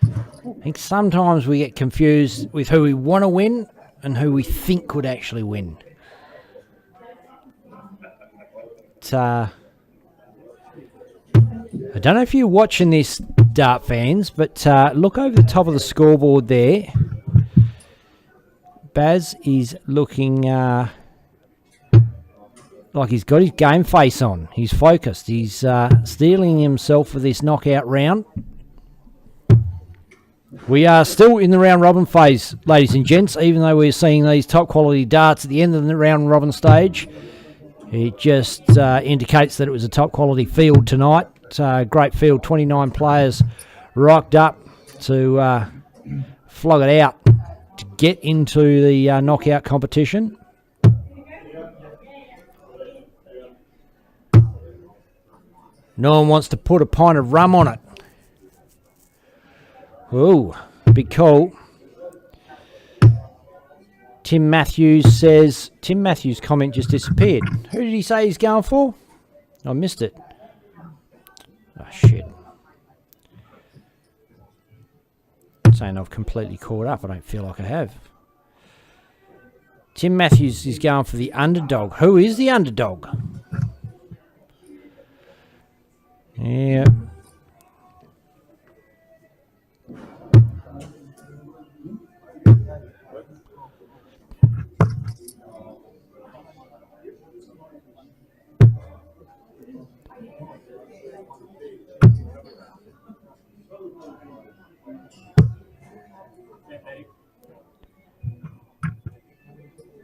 Speaker 2: think sometimes we get confused with who we want to win and who we think could actually win. I don't know if you're watching this, Dart fans, but look over the top of the scoreboard there. Baz is looking like he's got his game face on. He's focused. He's steeling himself for this knockout round. We are still in the round robin phase, ladies and gents, even though we're seeing these top quality darts at the end of the round robin stage. It just indicates that it was a top quality field tonight. Great field, 29 players rocked up to flog it out to get into the knockout competition. No one wants to put a pint of rum on it. Ooh, big call. Tim Matthews says, Tim Matthews' comment just disappeared. Who did he say he's going for? I missed it. Oh, shit. Saying I've completely caught up. I don't feel like I have. Tim Matthews is going for the underdog. Who is the underdog? Yeah.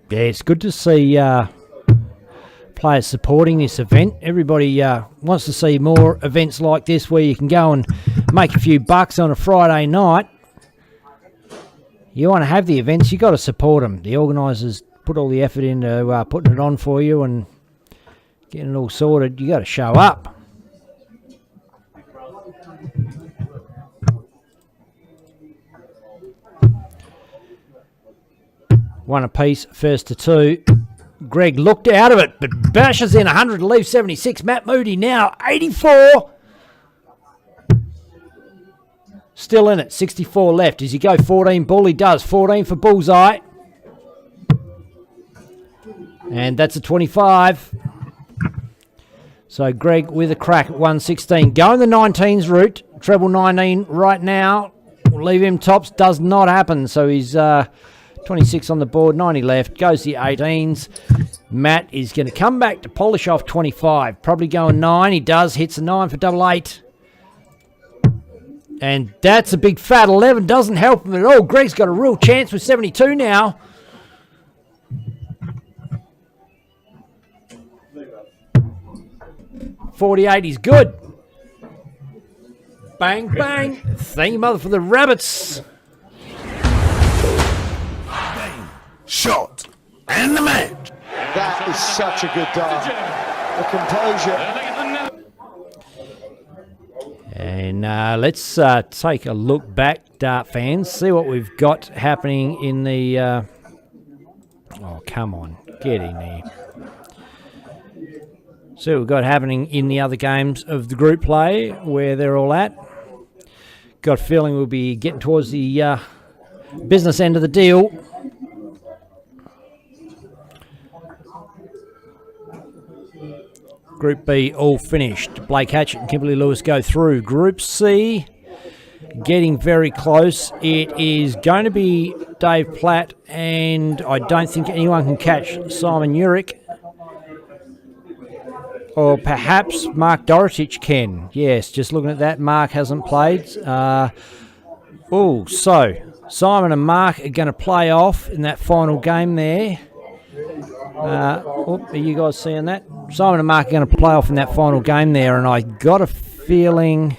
Speaker 2: Yeah, it's good to see players supporting this event. Everybody wants to see more events like this where you can go and make a few bucks on a Friday night. You want to have the events, you got to support them. The organisers put all the effort into putting it on for you and getting it all sorted. You got to show up. One apiece, first to two. Greg looked out of it, but bashes in 100 to leave 76. Matt Moody now 84. Still in it, 64 left. Does he go 14 bull? He does. 14 for bullseye. And that's a 25. So Greg with a crack at 116. Going the 19s route. Treble 19 right now. We'll leave him tops. Does not happen. So he's 26 on the board, 90 left. Goes the 18s. Matt is going to come back to polish off 25. Probably going 9. He does. Hits a 9 for double 8. And that's a big fat 11. Doesn't help him at all. Greg's got a real chance with 72 now. $48 is good. Bang, bang. Thank you, mother, for the rabbits.
Speaker 5: Shot. And the match.
Speaker 10: That is such a good dart. The composure.
Speaker 2: And let's take a look back, dart fans, see what we've got happening in the... oh, come on. Get in there. See what we've got happening in the other games of the group play, where they're all at. Got a feeling we'll be getting towards the business end of the deal. Group B all finished. Blake Hatchett and Kimberly Lewis go through. Group C getting very close. It is going to be Dave Platt, and I don't think anyone can catch Simon Urick. Or perhaps Mark Dorotic can. Yes, just looking at that, Mark hasn't played. So Simon and Mark are going to play off in that final game there. Are you guys seeing that? Simon and Mark are going to play off in that final game there, and I got a feeling...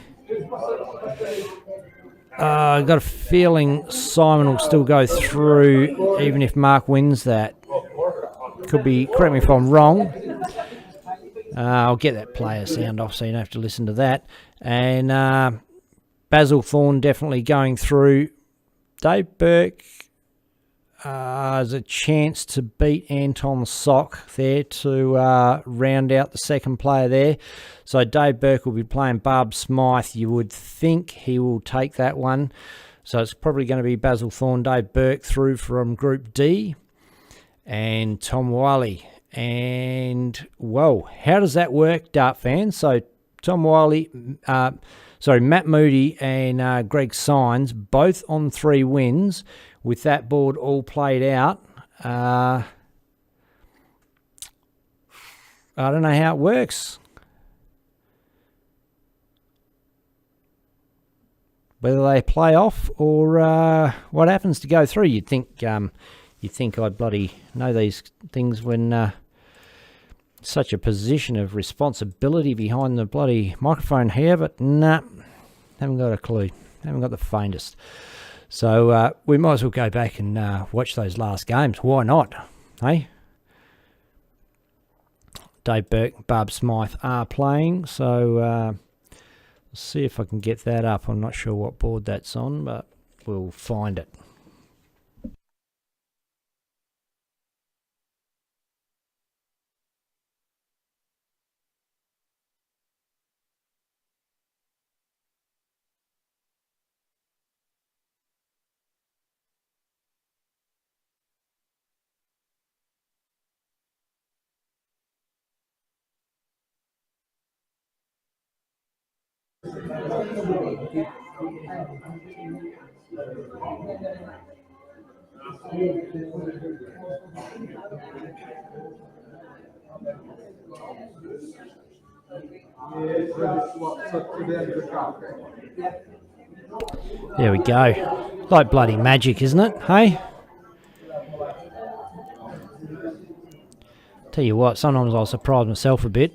Speaker 2: Simon will still go through even if Mark wins that. Could be, correct me if I'm wrong. I'll get that player sound off so you don't have to listen to that. And Basil Thorne definitely going through. Dave Burke has a chance to beat Anton Sock there to round out the second player there. So Dave Burke will be playing Barb Smythe. You would think he will take that one. So it's probably going to be Basil Thorne, Dave Burke through from Group D. And Tom Wiley. And, whoa, how does that work, dart fans? So Tom Wiley, Matt Moody and Greg Sines, both on 3 wins with that board all played out. I don't know how it works. Whether they play off or what happens to go through. You'd think I'd bloody know these things when such a position of responsibility behind the bloody microphone here, but nah, haven't got a clue. Haven't got the faintest. So we might as well go back and watch those last games. Why not? Hey? Dave Burke, Barb Smythe are playing, so let's see if I can get that up. I'm not sure what board that's on, but we'll find it. There we go. Like bloody magic, isn't it? Hey? Tell you what, sometimes I'll surprise myself a bit.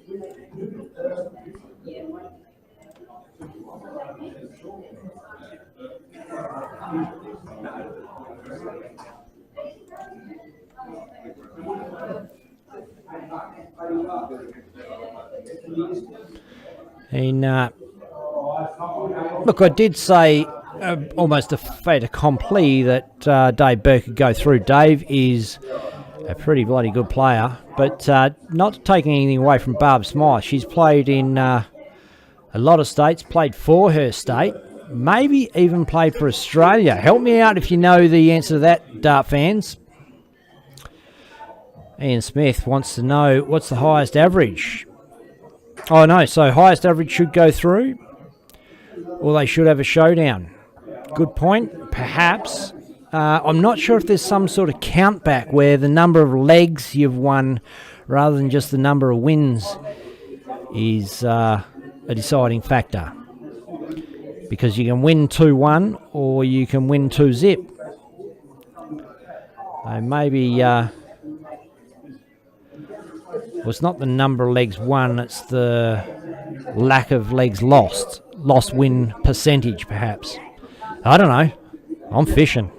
Speaker 2: And look, I did say almost a fait accompli that Dave Burke could go through. Dave is a pretty bloody good player, but not taking anything away from Barb Smythe. She's played in a lot of states, played for her state, maybe even played for Australia. Help me out if you know the answer to that, dart fans. Ian Smith wants to know what's the highest average. Oh no, so highest average should go through, or they should have a showdown. Good point, perhaps. I'm not sure if there's some sort of count back where the number of legs you've won rather than just the number of wins is a deciding factor. Because you can win 2-1 or you can win 2-zip. Well, it's not the number of legs won, it's the lack of legs lost. Lost win percentage, perhaps. I don't know. I'm fishing.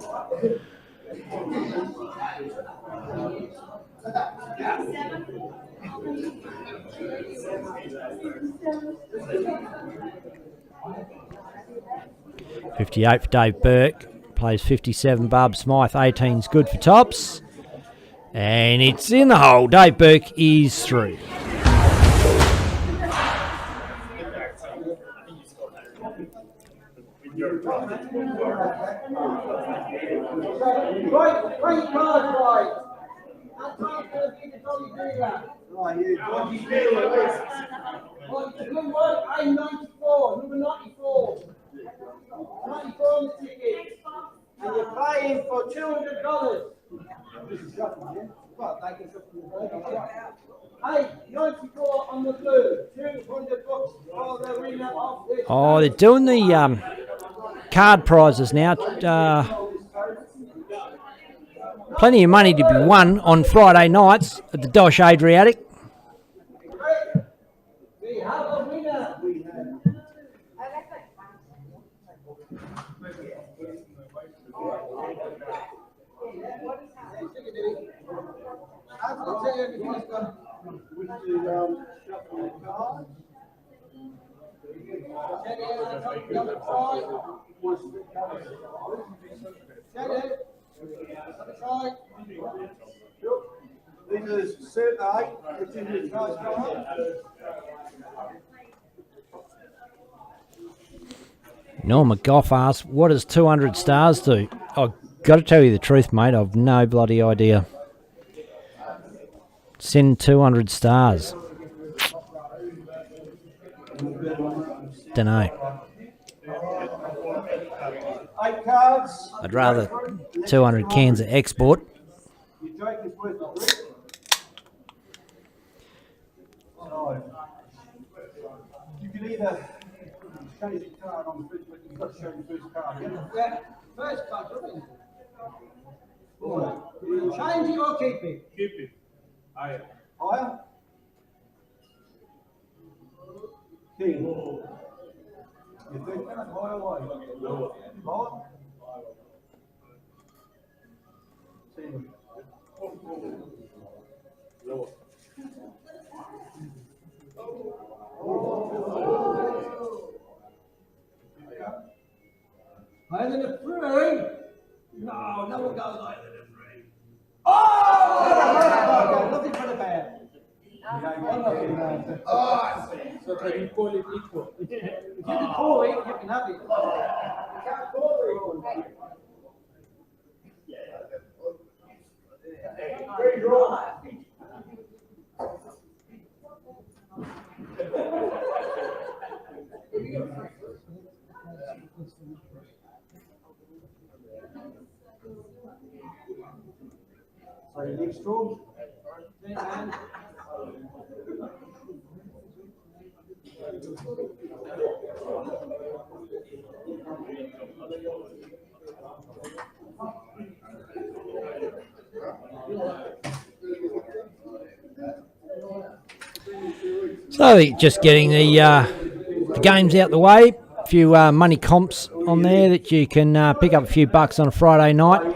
Speaker 2: $58 for Dave Burke. Plays 57. Barb Smythe. 18's good for tops. And it's in the hole. Dave Burke is through.
Speaker 9: Number 94. 94 on the ticket. And you're playing for $200. Hey, 94 on the blue. $200 for the winner of this.
Speaker 2: Oh, they're doing the card prizes now. Plenty of money to be won on Friday nights at the DOSH Adriatic.
Speaker 9: We have a winner.
Speaker 2: Norma Goff asks, what does 200 stars do? I've got to tell you the truth, mate. I've no bloody idea. Send 200 stars. Dunno. I'd rather 200 cans of export.
Speaker 3: You can either change the card on the first, but you've got to show the first card.
Speaker 9: Yeah, first card, isn't it? Change it or keep it?
Speaker 3: Keep it. Higher. Higher? King. You think that higher way? Lower. Lower? Lower.
Speaker 9: Higher than a three? No, no one goes higher than a three. Oh! Nothing for the bad. Oh, so can you call it equal? If you can call it, you can have it. You can't call it.
Speaker 3: So your next draw?
Speaker 2: So just getting the games out the way. A few money comps on there that you can pick up a few bucks on a Friday night.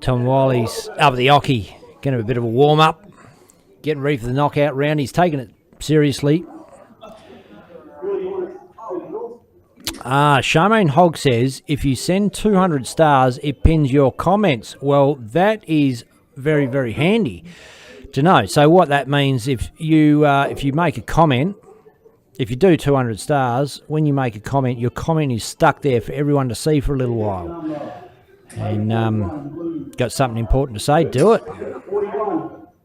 Speaker 2: Tom Wiley's up at the Ocky, going to have a bit of a warm-up, getting ready for the knockout round. He's taking it seriously. Charmaine Hogg says, if you send 200 stars, it pins your comments. Well, that is very, very handy to know. So what that means, if you make a comment, if you do 200 stars, when you make a comment, your comment is stuck there for everyone to see for a little while. And got something important to say, do it.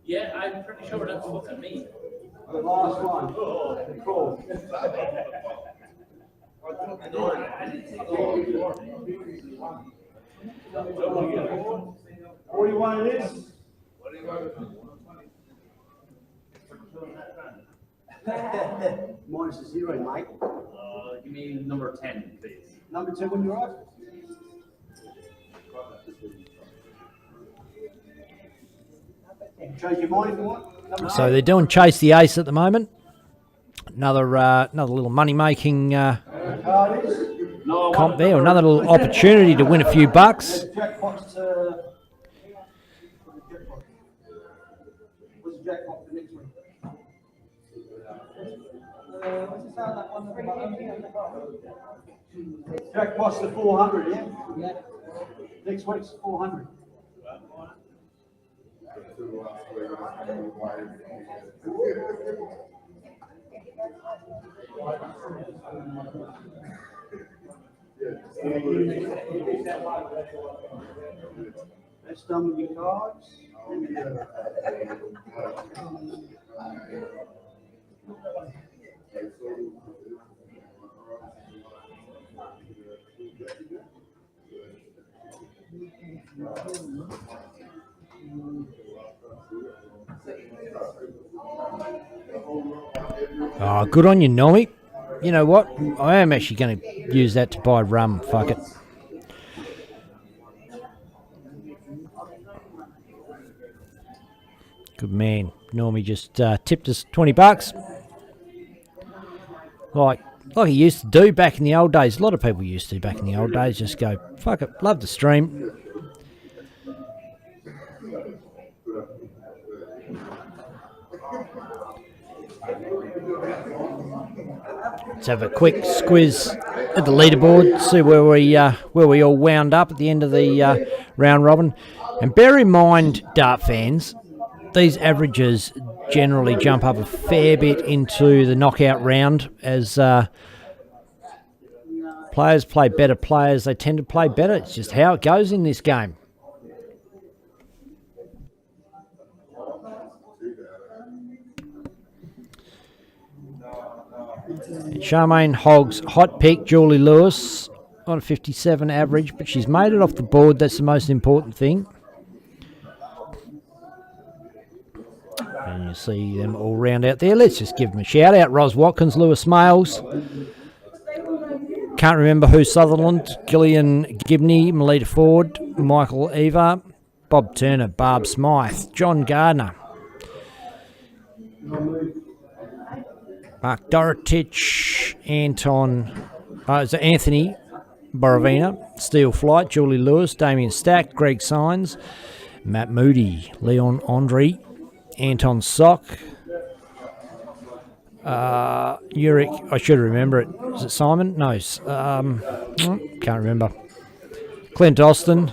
Speaker 9: Yeah, I'm pretty sure that's what I mean.
Speaker 3: The last one. Cool. 41 it is. Minus a zero, mate.
Speaker 9: Give me number 10, please.
Speaker 3: Number 2 when you're right. Change your mind if you want. Number
Speaker 2: So they're doing Chase the Ace at the moment. Another little money-making
Speaker 3: card is.
Speaker 2: comp there. Another little opportunity to win a few bucks.
Speaker 3: Jackpot's, what's the jackpot for next week?
Speaker 9: What's the sound that one at the bottom?
Speaker 3: Jackpot's the 400, yeah?
Speaker 9: Yeah.
Speaker 3: Next week's 400. That's done with your cards.
Speaker 2: Oh, good on you, Nomi. You know what? I am actually going to use that to buy rum. Fuck it. Good man. Normie just tipped us 20 bucks. Like he used to do back in the old days. A lot of people used to back in the old days. Just go, fuck it, love the stream. Let's have a quick squiz at the leaderboard, see where we all wound up at the end of the round robin. And bear in mind, dart fans, these averages generally jump up a fair bit into the knockout round as players play better players. They tend to play better. It's just how it goes in this game. Charmaine Hogg's hot pick, Julie Lewis, on a 57 average, but she's made it off the board. That's the most important thing. And you see them all round out there. Let's just give them a shout out. Ros Watkins, Lewis Males. Can't remember who Sutherland. Gillian Gibney, Melita Ford, Michael Eva, Bob Turner, Barb Smythe, John Gardner. Mark Dorotich, Anthony Borovina, Steel Flight, Julie Lewis, Damien Stack, Greg Sines, Matt Moody, Leon Andre, Anton Sock, Uric, I should remember it. Is it Simon? No, can't remember. Clint Austin,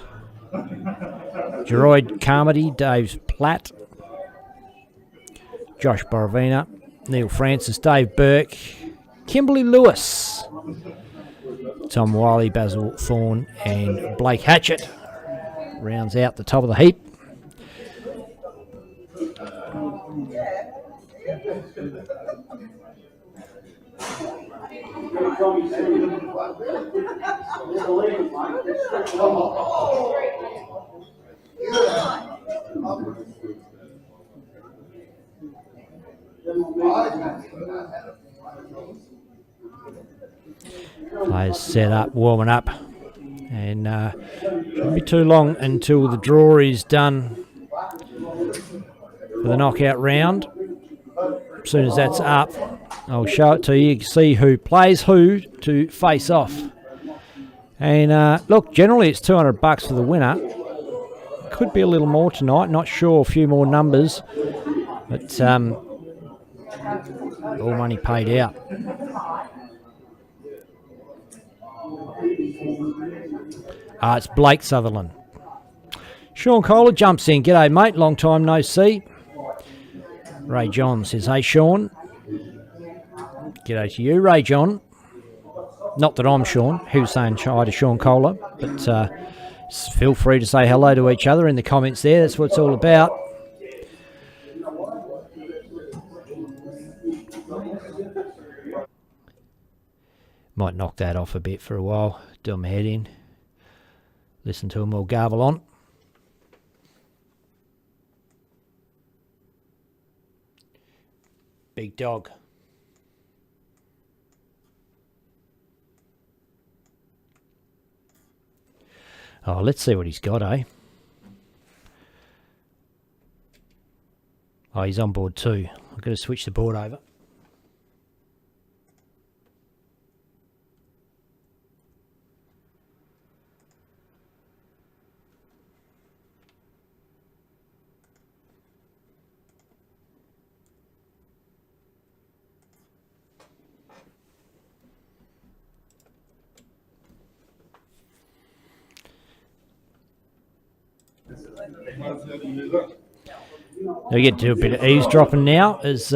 Speaker 2: Geroid Carmody, Dave Platt, Josh Borovina, Neil Francis, Dave Burke, Kimberly Lewis, Tom Wiley, Basil Thorne, and Blake Hatchett rounds out the top of the heap. Players set up, warming up, and shouldn't be too long until the draw is done for the knockout round. As soon as that's up, I'll show it to you. You can see who plays who to face off. And look, generally it's $200 for the winner. Could be a little more tonight, not sure, a few more numbers, but all money paid out. It's Blake Sutherland. Sean Kohler jumps in. G'day, mate. Long time no see. Ray John says, hey, Sean. G'day to you, Ray John. Not that I'm Sean. He was saying hi to Sean Kohler. But feel free to say hello to each other in the comments there. That's what it's all about. Might knock that off a bit for a while. Do my head in. Listen to them all garble on. Big dog. Oh, let's see what he's got, eh? Oh, he's on board 2. I've got to switch the board over. We get to do a bit of eavesdropping now as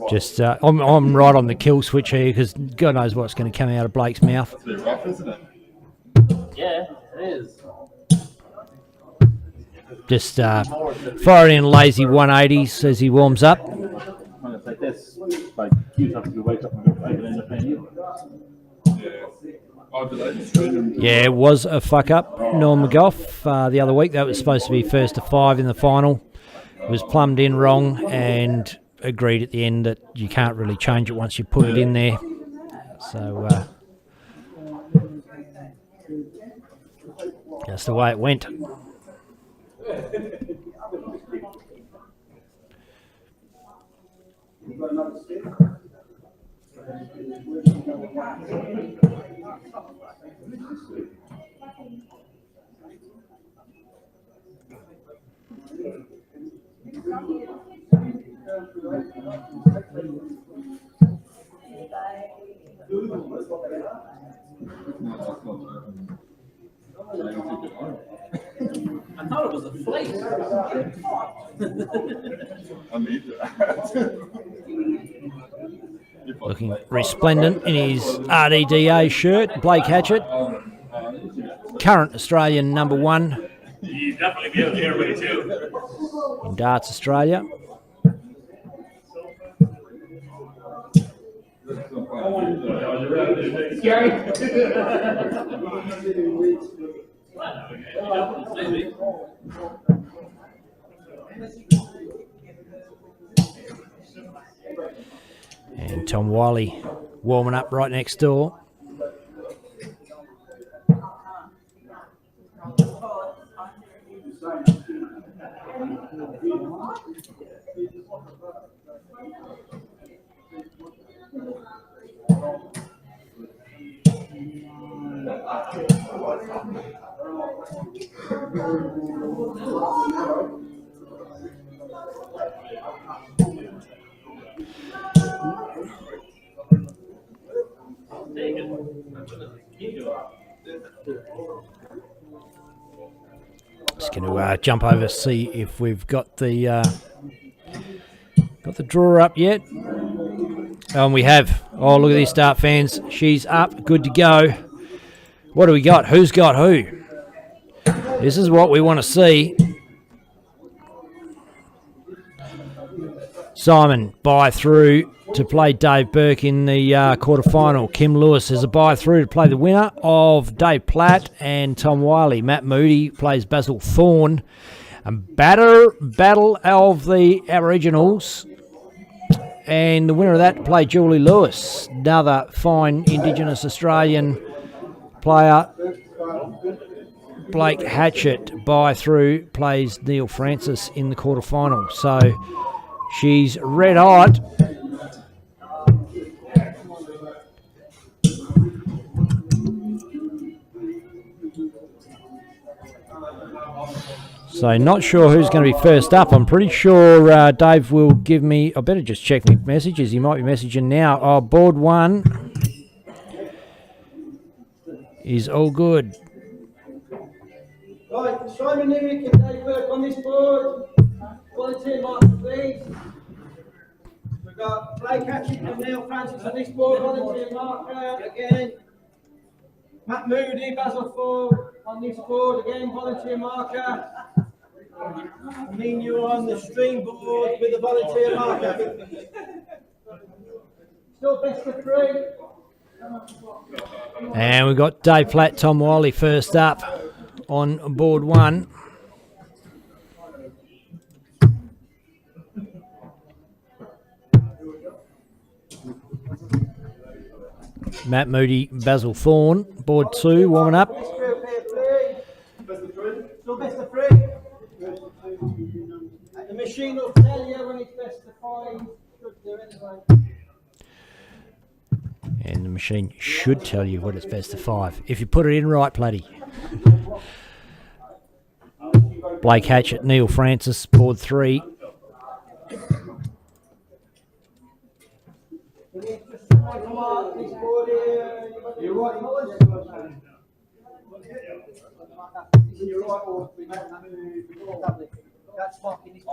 Speaker 2: just I'm right on the kill switch here because God knows what's going to come out of Blake's mouth.
Speaker 3: It's a bit rough, isn't it?
Speaker 9: Yeah, it is.
Speaker 2: Just firing in lazy 180s as he warms up.
Speaker 3: Like this, like you have to wake up and go back and end up paying you.
Speaker 2: Yeah, it was a fuck up. Norm McGough the other week. That was supposed to be first to 5 in the final. It was plumbed in wrong and agreed at the end that you can't really change it once you put it in there. So that's the way it went.
Speaker 9: I thought it was a flake.
Speaker 2: Looking resplendent in his RDDA shirt, Blake Hatchett, current Australian number 1
Speaker 3: He's definitely be able to hear me too.
Speaker 2: in Darts Australia. And Tom Wiley warming up right next door. Just going to jump over, see if we've got the drawer up yet. And we have. Oh, look at this, Dart fans. She's up, good to go. What do we got? Who's got who? This is what we want to see. Simon buy through to play Dave Burke in the quarterfinal. Kim Lewis is a buy through to play the winner of Dave Platt and Tom Wiley. Matt Moody plays Basil Thorne. And battle of the Aboriginals. And the winner of that to play Julie Lewis. Another fine Indigenous Australian player. Blake Hatchett buy through plays Neil Francis in the quarterfinal. So she's red hot. So not sure who's going to be first up. I'm pretty sure Dave will give me... I better just check my messages. He might be messaging now. Oh, board 1 is all good.
Speaker 9: Right, Simon Nimick and Dave Burke on this board. Volunteer marker, please. We've got Blake Hatchett and Neil Francis on this board. Volunteer marker again. Matt Moody, Basil Thorne on this board again. Volunteer marker. I mean, you're on the string board with the volunteer marker. Still best of 3.
Speaker 2: And we've got Dave Platt, Tom Wiley first up on board 1. Matt Moody, Basil Thorne, board 2, warming up.
Speaker 9: So best of 3. And the machine will tell you when it's best of 5. Should do anyway.
Speaker 2: And the machine should tell you what it's best of 5 if you put it in right, Platty. Blake Hatchett, Neil Francis, board 3.
Speaker 3: You're right.
Speaker 9: That's fucking his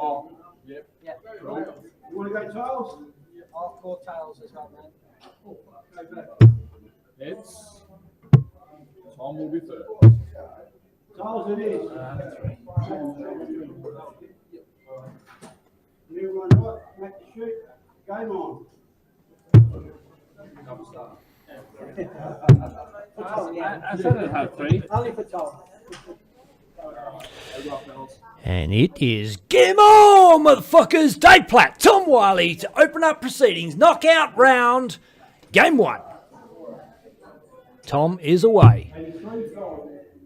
Speaker 3: Yep.
Speaker 9: Yeah.
Speaker 3: Right. You want to go tiles?
Speaker 9: Hardcore tails as well, man.
Speaker 3: Heads. Tom will be first. Tiles it is. New one right. Make the shoot. Game on.
Speaker 9: I said it had 3. Only for Tom.
Speaker 2: And it is game on, motherfuckers. Dave Platt, Tom Wiley to open up proceedings. Knockout round, game 1. Tom is away.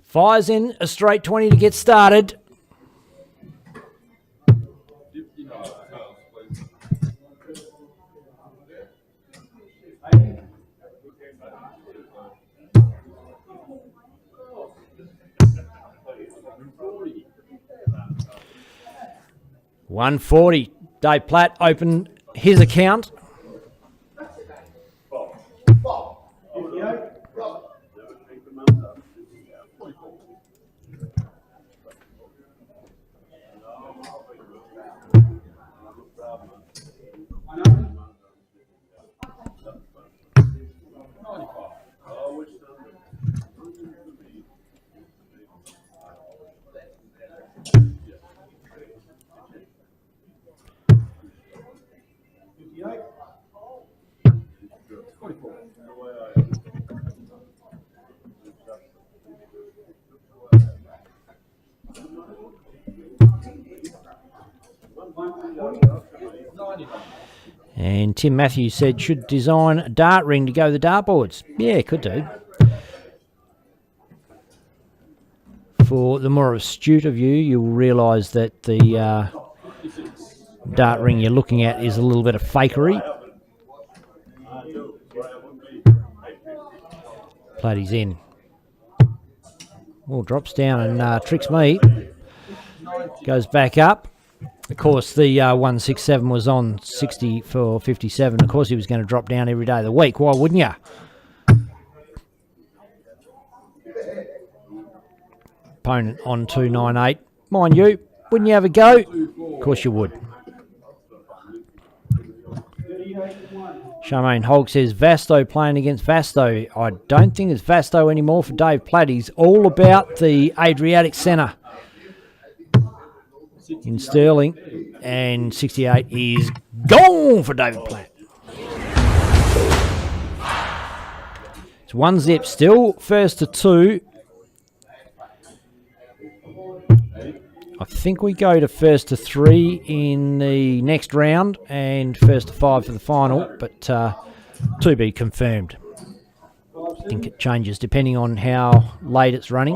Speaker 2: Fires in a straight 20 to get started. $140. Dave Platt opened his account. And Tim Matthews said, should design a dart ring to go with the dartboards. Yeah, could do. For the more astute of you, you'll realise that the dart ring you're looking at is a little bit of fakery. Platty's in. Well, drops down and tricks me. Goes back up. Of course, the 167 was on 60 for 57. Of course, he was going to drop down every day of the week. Why wouldn't you? Opponent on 298. Mind you, wouldn't you have a go? Of course you would. Charmaine Hogg says, Vasto playing against Vasto. I don't think it's Vasto anymore for Dave Platt. He's all about the Adriatic Centre in Stirling, and 68 is gone for David Platt. It's 1-zip still, first to 2. I think we go to first to 3 in the next round and first to 5 for the final, but to be confirmed. I think it changes depending on how late it's running.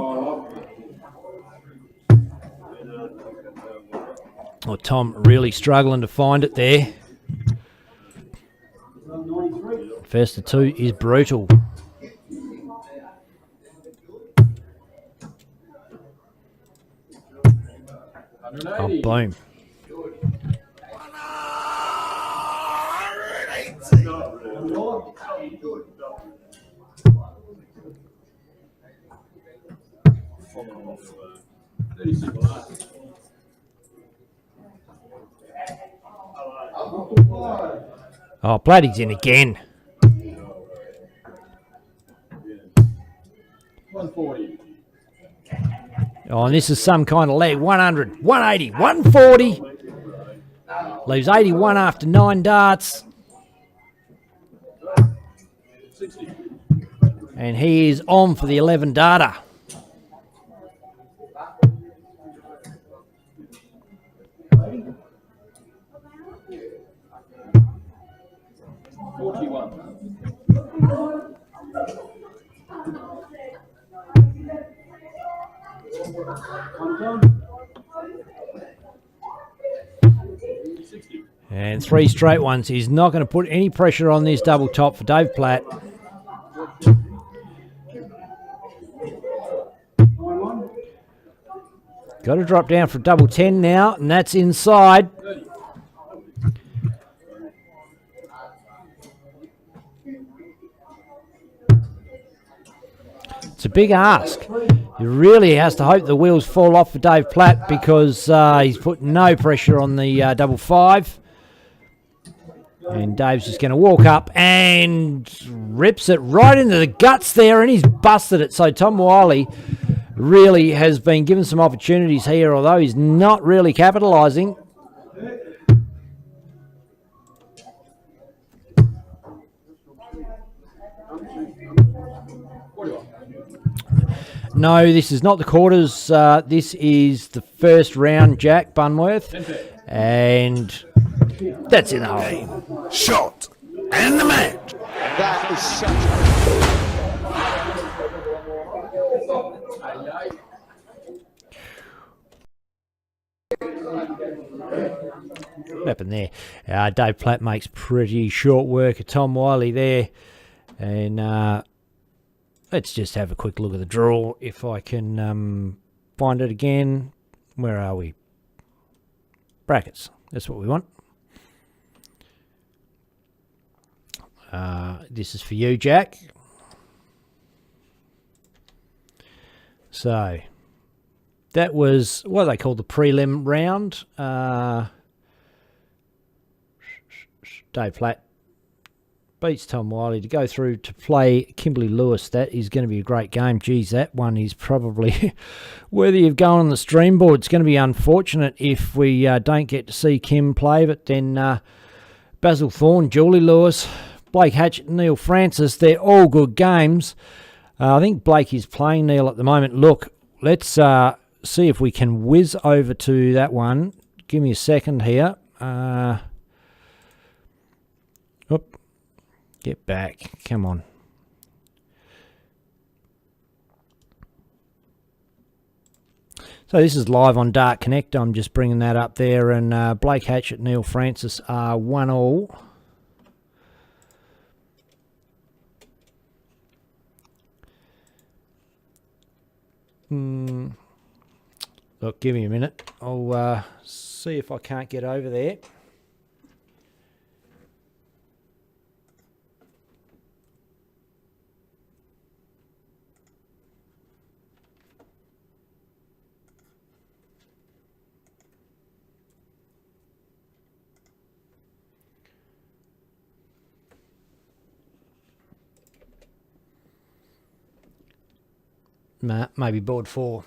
Speaker 2: Oh, Tom really struggling to find it there. First to 2 is brutal. Oh, boom. Oh, Platty's in again.
Speaker 3: 140.
Speaker 2: Oh, and this is some kind of leg. 100, 180, 140. Leaves 81 after 9 darts.
Speaker 3: 60.
Speaker 2: And he is on for the 11 darter. And 3 straight ones. He's not going to put any pressure on this double top for Dave Platt. Got to drop down for double 10 now, and that's inside. It's a big ask. He really has to hope the wheels fall off for Dave Platt because he's put no pressure on the double 5. And Dave's just going to walk up and rips it right into the guts there, and he's busted it. So Tom Wiley really has been given some opportunities here, although he's not really capitalising. No, this is not the quarters. This is the first round, Jack Bunworth. And that's in the hole.
Speaker 5: Shot. And the match.
Speaker 10: That is such
Speaker 2: What happened there? Dave Platt makes pretty short work of Tom Wiley there. And let's just have a quick look at the draw if I can find it again. Where are we? Brackets. That's what we want. This is for you, Jack. So that was what they call the prelim round. Dave Platt beats Tom Wiley to go through to play Kimberley Lewis. That is going to be a great game. Geez, that one is probably worthy of going on the stream board. It's going to be unfortunate if we don't get to see Kim play, but then Basil Thorne, Julie Lewis, Blake Hatchett, Neil Francis, they're all good games. I think Blake is playing Neil at the moment. Look, let's see if we can whiz over to that one. Give me a second here. Get back. Come on. So this is live on Dark Connect. I'm just bringing that up there. And Blake Hatchett, Neil Francis are 1-1. Look, give me a minute. I'll see if I can't get over there. Maybe board 4.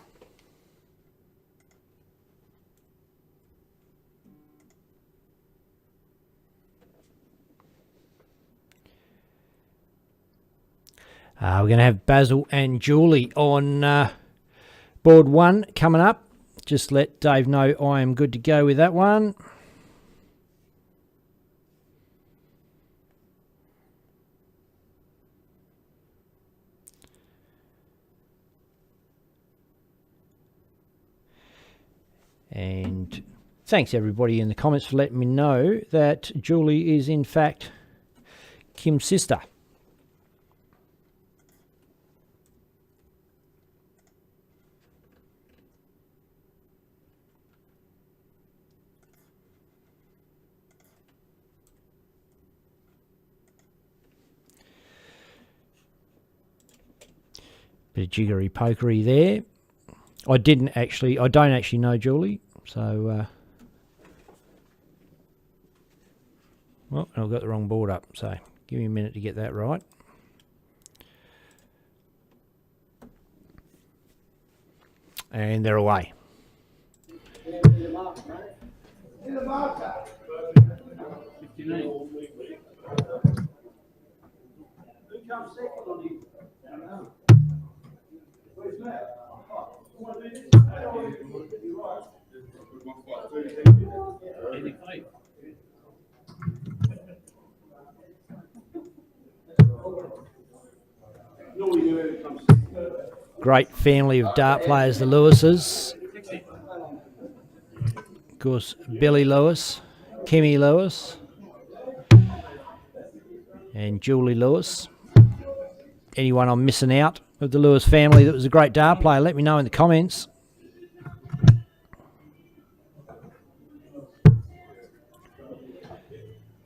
Speaker 2: We're going to have Basil and Julie on board 1 coming up. Just let Dave know I am good to go with that one. And thanks everybody in the comments for letting me know that Julie is in fact Kim's sister. Bit of jiggery pokery there. I don't actually know Julie, so well, I've got the wrong board up, so give me a minute to get that right. And they're away. Great family of dart players, the Lewises. Of course, Billy Lewis, Kimmy Lewis, and Julie Lewis. Anyone I'm missing out of the Lewis family that was a great dart player, let me know in the comments.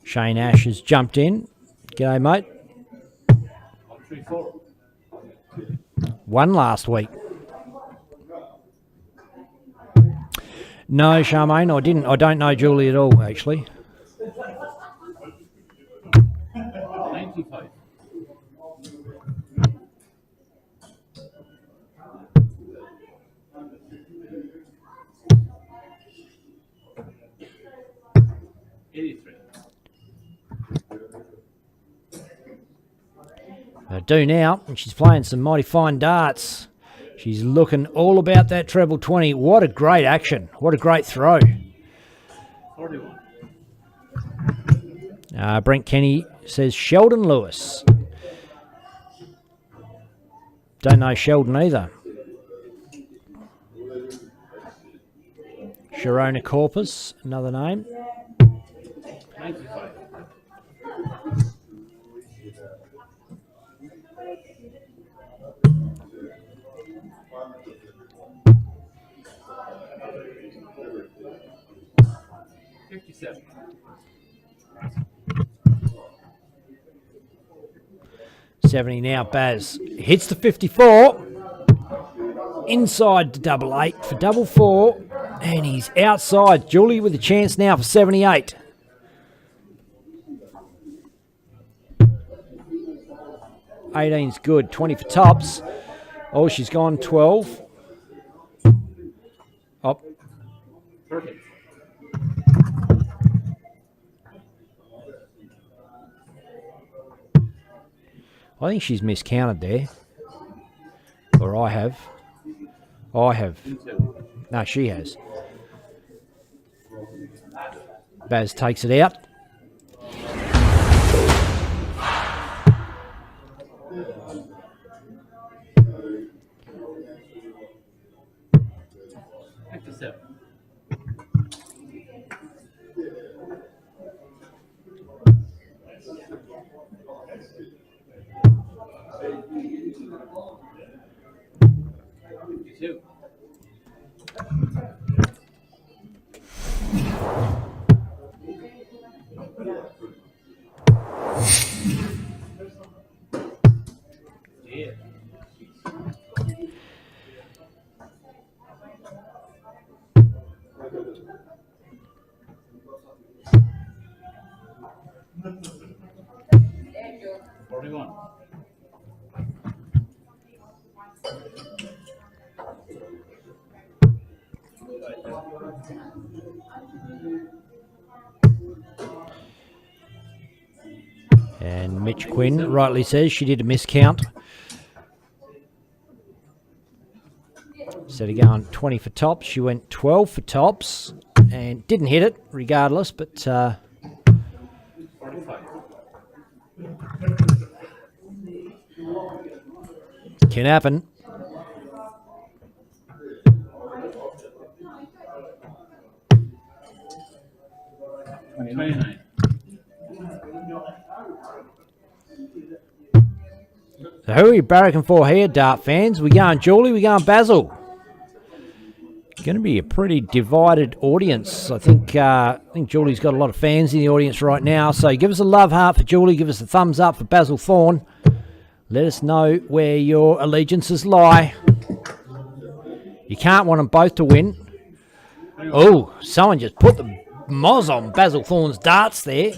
Speaker 2: Shane Ash has jumped in. G'day, mate. Won last week. No, Charmaine, I didn't. I don't know Julie at all, actually.
Speaker 3: 95.
Speaker 2: I do now, and she's playing some mighty fine darts. She's looking all about that treble 20. What a great action. What a great throw.
Speaker 3: 41.
Speaker 2: Brent Kenny says Sheldon Lewis. Don't know Sheldon either. Sharona Corpus, another name.
Speaker 3: 95.
Speaker 2: $70 now, Baz. Hits the 54. Inside to double 8 for double 4. And he's outside. Julie with a chance now for 78. $18's good. 20 for tops. Oh, she's gone 12. Up.
Speaker 3: Perfect.
Speaker 2: I think she's miscounted there. Or I have. I have. No, she has. Baz takes it out. And Mitch Quinn rightly says she did a miscount. Instead of going 20 for tops, she went 12 for tops and didn't hit it regardless, but can happen.
Speaker 3: $29.
Speaker 2: So who are you barracking for here, dart fans? We going Julie, we going Basil? Going to be a pretty divided audience. I think Julie's got a lot of fans in the audience right now. So give us a love heart for Julie. Give us a thumbs up for Basil Thorne. Let us know where your allegiances lie. You can't want them both to win. Oh, someone just put the moz on Basil Thorne's darts there.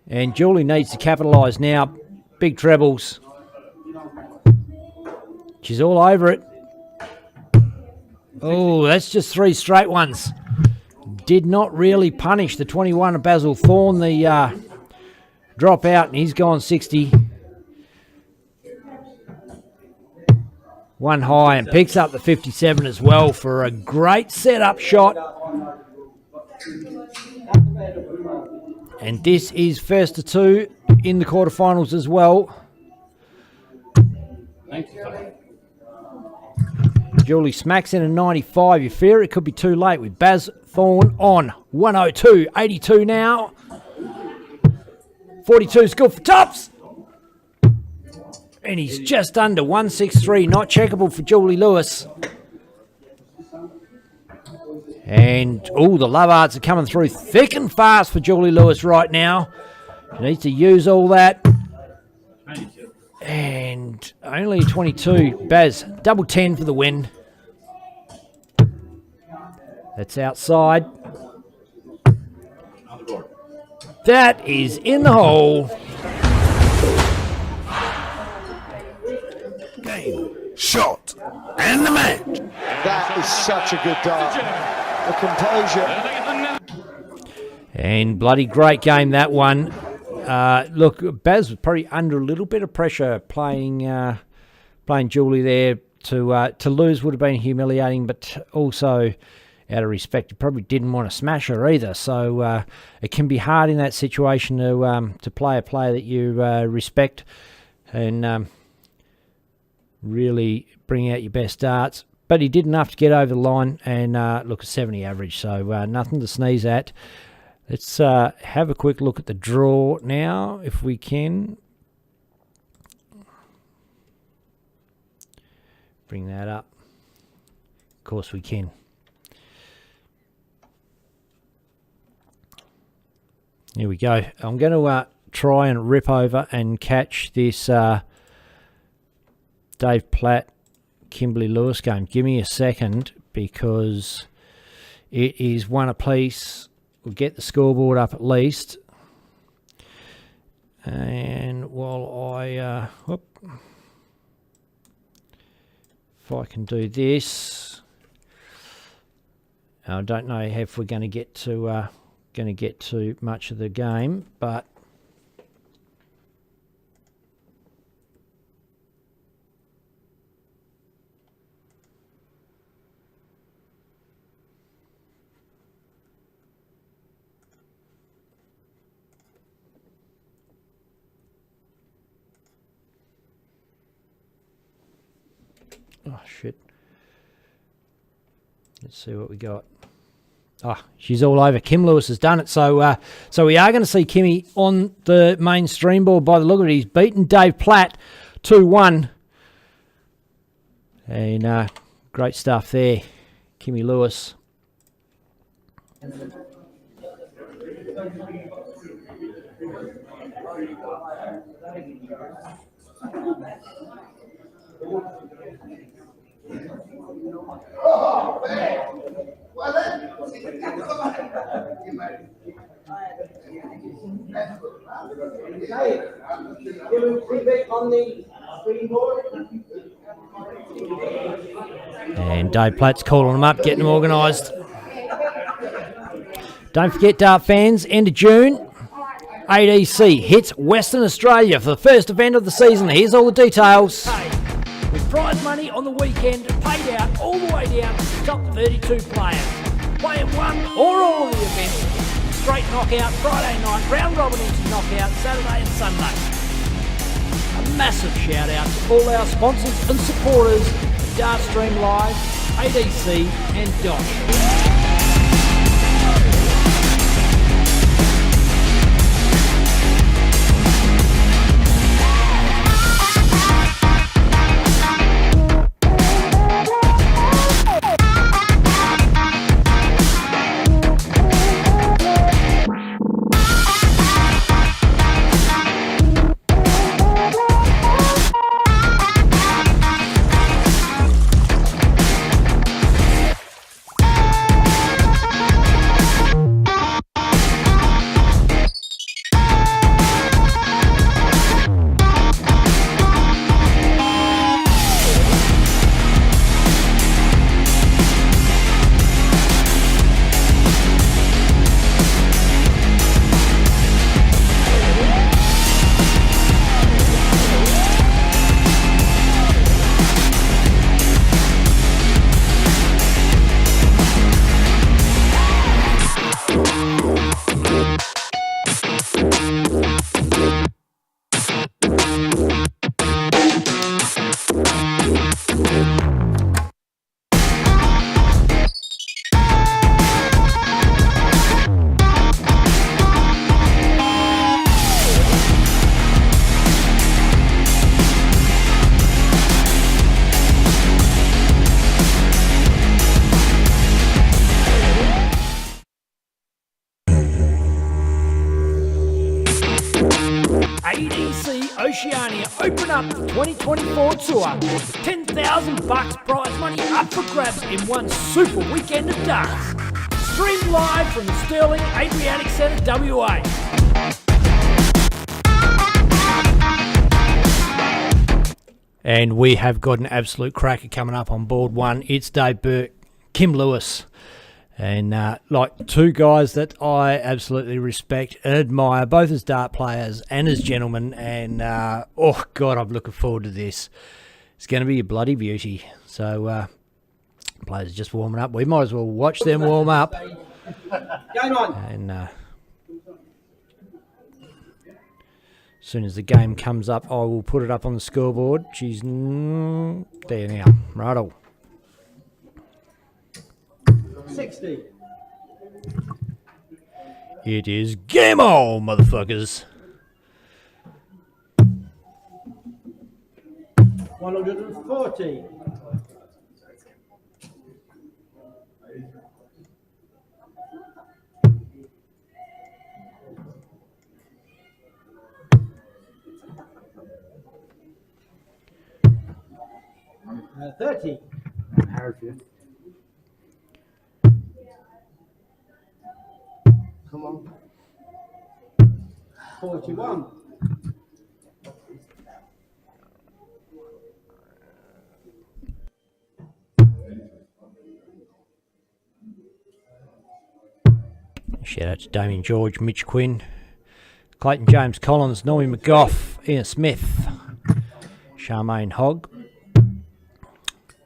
Speaker 2: And Julie needs to capitalise now. Big trebles. She's all over it. Oh, that's just 3 straight ones. Did not really punish the 21 of Basil Thorne. The drop out, and he's gone 60. One high and picks up the 57 as well for a great setup shot. And this is first to 2 in the quarterfinals as well. Julie smacks in a 95. You fear it could be too late with Baz Thorne on 102. 82 now. 42 is good for tops. And he's just under 163. Not checkable for Julie Lewis. And, oh, the love arts are coming through thick and fast for Julie Lewis right now. She needs to use all that. And only 22. Baz, double 10 for the win. That's outside. That is in the hole.
Speaker 5: Game, shot, and the match.
Speaker 10: That is such a good dart. The composure.
Speaker 2: And bloody great game, that one. Look, Baz was probably under a little bit of pressure playing Julie there. To lose would have been humiliating, but also out of respect, you probably didn't want to smash her either. So it can be hard in that situation to play a player that you respect and really bring out your best darts. But he did enough to get over the line and look, a 70 average, so nothing to sneeze at. Let's have a quick look at the draw now, if we can. Bring that up. Of course we can. Here we go. I'm going to try and rip over and catch this Dave Platt, Kimberly Lewis game. Give me a second because it is one apiece. We'll get the scoreboard up at least. And while I... if I can do this... I don't know if we're going to get to much of the game, but oh shit. Let's see what we got. Oh, she's all over. Kim Lewis has done it. So we are going to see Kimmy on the main stream board by the look of it. He's beaten Dave Platt 2-1. And great stuff there, Kimmy Lewis.
Speaker 9: Oh, man. Well,
Speaker 2: and Dave Platt's calling them up, getting them organised. Don't forget, dart fans, end of June, ADC hits Western Australia for the first event of the season. Here's all the details.
Speaker 1: With prize money on the weekend paid out all the way down to the top 32 players. Playing one or all of the events. Straight knockout Friday night, round robin into knockout Saturday and Sunday. A massive shout out to all our sponsors and supporters of Dartstream Live, ADC and DOSH. 2024 tour. 10,000 bucks prize money up for grabs in one super weekend of darts. Streamed live from the Sterling Adriatic Centre, WA.
Speaker 2: And we have got an absolute cracker coming up on board one. It's Dave Burke, Kim Lewis, and like two guys that I absolutely respect and admire, both as dart players and as gentlemen. And oh God, I'm looking forward to this. It's going to be a bloody beauty. So players are just warming up. We might as well watch them warm up.
Speaker 9: Game on.
Speaker 2: And as soon as the game comes up, I will put it up on the scoreboard. She's there now. Righto.
Speaker 9: 60.
Speaker 2: It is game on, motherfuckers.
Speaker 9: 140. Uh, 30.
Speaker 10: Come on.
Speaker 9: 41.
Speaker 2: Shout out to Damien George, Mitch Quinn, Clayton James Collins, Normie McGough, Ian Smith, Charmaine Hogg,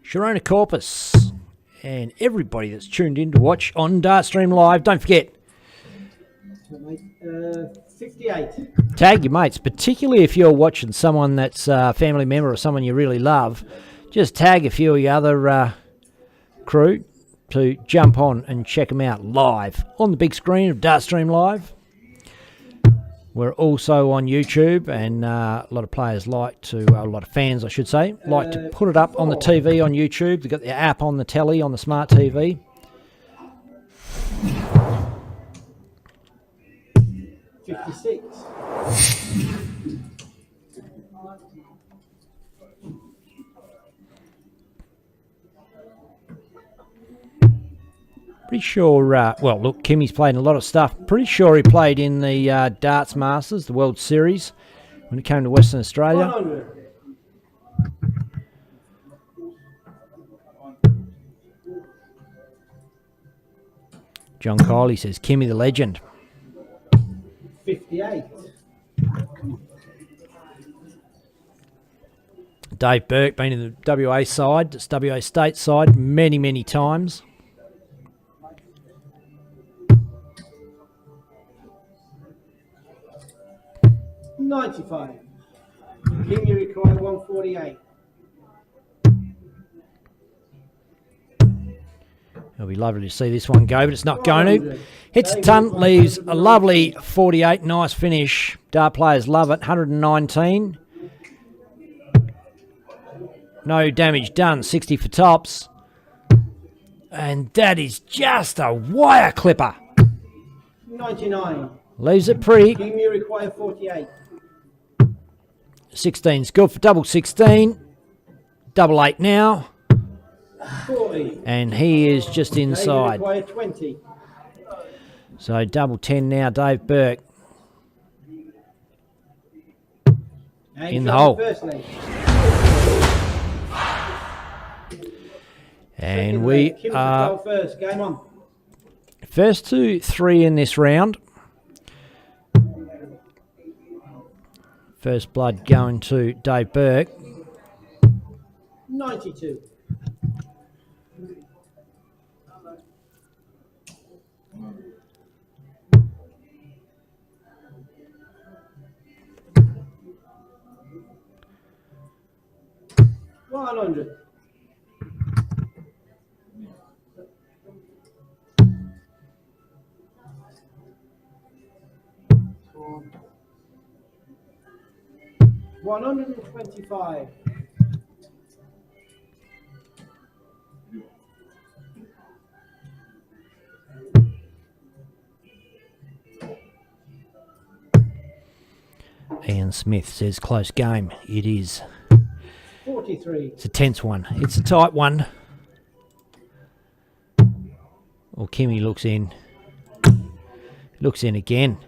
Speaker 2: Sharona Corpus, and everybody that's tuned in to watch on Dartstream Live. Don't forget,
Speaker 9: 58.
Speaker 2: tag your mates, particularly if you're watching someone that's a family member or someone you really love. Just tag a few of your other crew to jump on and check them out live on the big screen of Dartstream Live. We're also on YouTube, and a lot of players like to, a lot of fans I should say, like to put it up on the TV on YouTube. They've got the app on the telly, on the smart TV.
Speaker 9: 56.
Speaker 2: Pretty sure, well, look, Kimmy's played in a lot of stuff. Pretty sure he played in the Darts Masters, the World Series, when it came to Western Australia.
Speaker 9: 100.
Speaker 2: John Kiley says, Kimmy the legend.
Speaker 9: 58.
Speaker 2: Dave Burke, been in the WA side, it's WA State side, many, many times.
Speaker 9: 95. Kim, you require 148.
Speaker 2: It'll be lovely to see this one go, but it's not going to. Hits a ton, leaves a lovely 48. Nice finish. Dart players love it. 119. No damage done. 60 for tops. And that is just a wire clipper.
Speaker 9: 99.
Speaker 2: Leaves it pretty.
Speaker 9: Kim, you require 48.
Speaker 2: 16's good for double 16. Double 8 now.
Speaker 9: 40.
Speaker 2: And he is just inside.
Speaker 9: Require 20.
Speaker 2: So double 10 now, Dave Burke. In the hole. And we are
Speaker 9: first. Game on.
Speaker 2: first to 3 in this round. First blood going to Dave Burke.
Speaker 9: 92. $100. $125.
Speaker 2: Ian Smith says close game. It is.
Speaker 9: 43.
Speaker 2: It's a tense one. It's a tight one. Well, Kimmy looks in. Looks in again.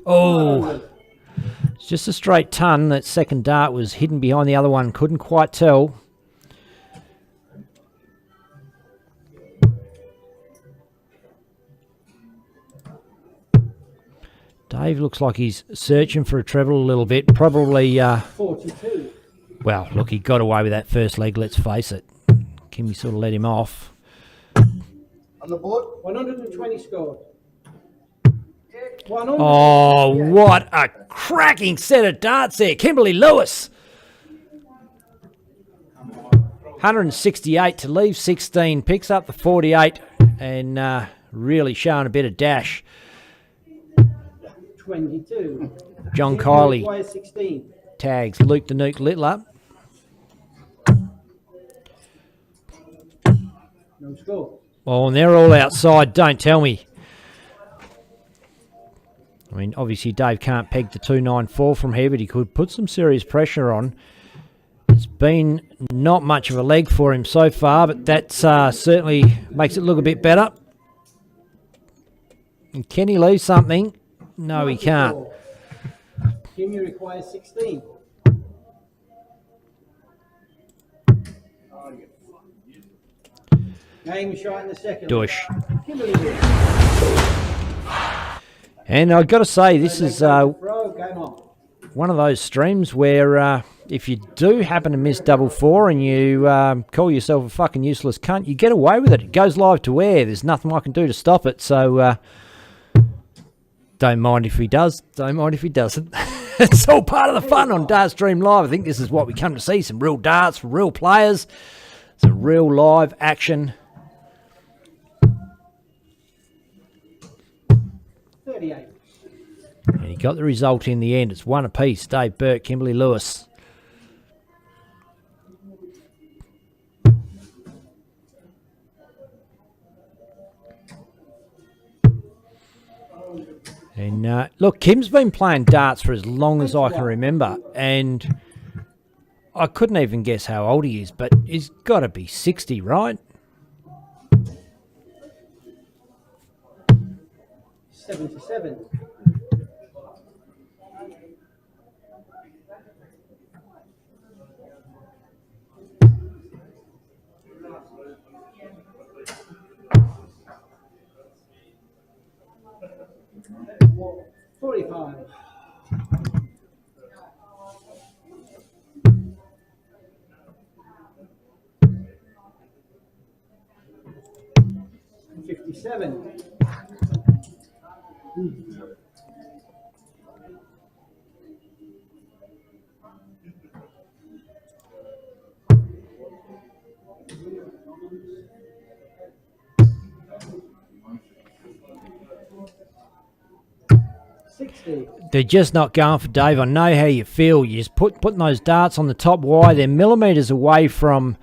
Speaker 2: Oh! It's just a straight ton. That second dart was hidden behind the other one. Couldn't quite tell. Dave looks like he's searching for a treble a little bit. Probably,
Speaker 9: 42.
Speaker 2: well, look, he got away with that first leg, let's face it. Kimmy sort of let him off.
Speaker 3: On the board.
Speaker 9: 120 scored.
Speaker 2: Oh, what a cracking set of darts there. Kimberly Lewis. 168 to leave 16. Picks up the 48 and really showing a bit of dash.
Speaker 9: 22.
Speaker 2: John Kiley
Speaker 9: 16.
Speaker 2: tags Luke the Nuke Littler.
Speaker 9: No score.
Speaker 2: Oh, and they're all outside. Don't tell me. I mean, obviously Dave can't peg the 294 from here, but he could put some serious pressure on. It's been not much of a leg for him so far, but that certainly makes it look a bit better. And can he leave something? No, he can't.
Speaker 9: Kimmy requires 16. Game shot in the second.
Speaker 2: DOSH.
Speaker 9: Kimberly.
Speaker 2: And I've got to say, this is
Speaker 9: Game on.
Speaker 2: one of those streams where if you do happen to miss double four and you call yourself a fucking useless cunt, you get away with it. It goes live to air. There's nothing I can do to stop it. So don't mind if he does. Don't mind if he doesn't. It's all part of the fun on Dart Stream Live. I think this is what we come to see. Some real darts from real players. Some real live action.
Speaker 9: 38.
Speaker 2: And he got the result in the end. It's one apiece. Dave Burke, Kimberly Lewis. And look, Kim's been playing darts for as long as I can remember. And I couldn't even guess how old he is, but he's got to be 60, right?
Speaker 9: 77. $45. 57.
Speaker 2: They're just not going for Dave. I know how you feel. You're just putting those darts on the top wire. They're millimetres away from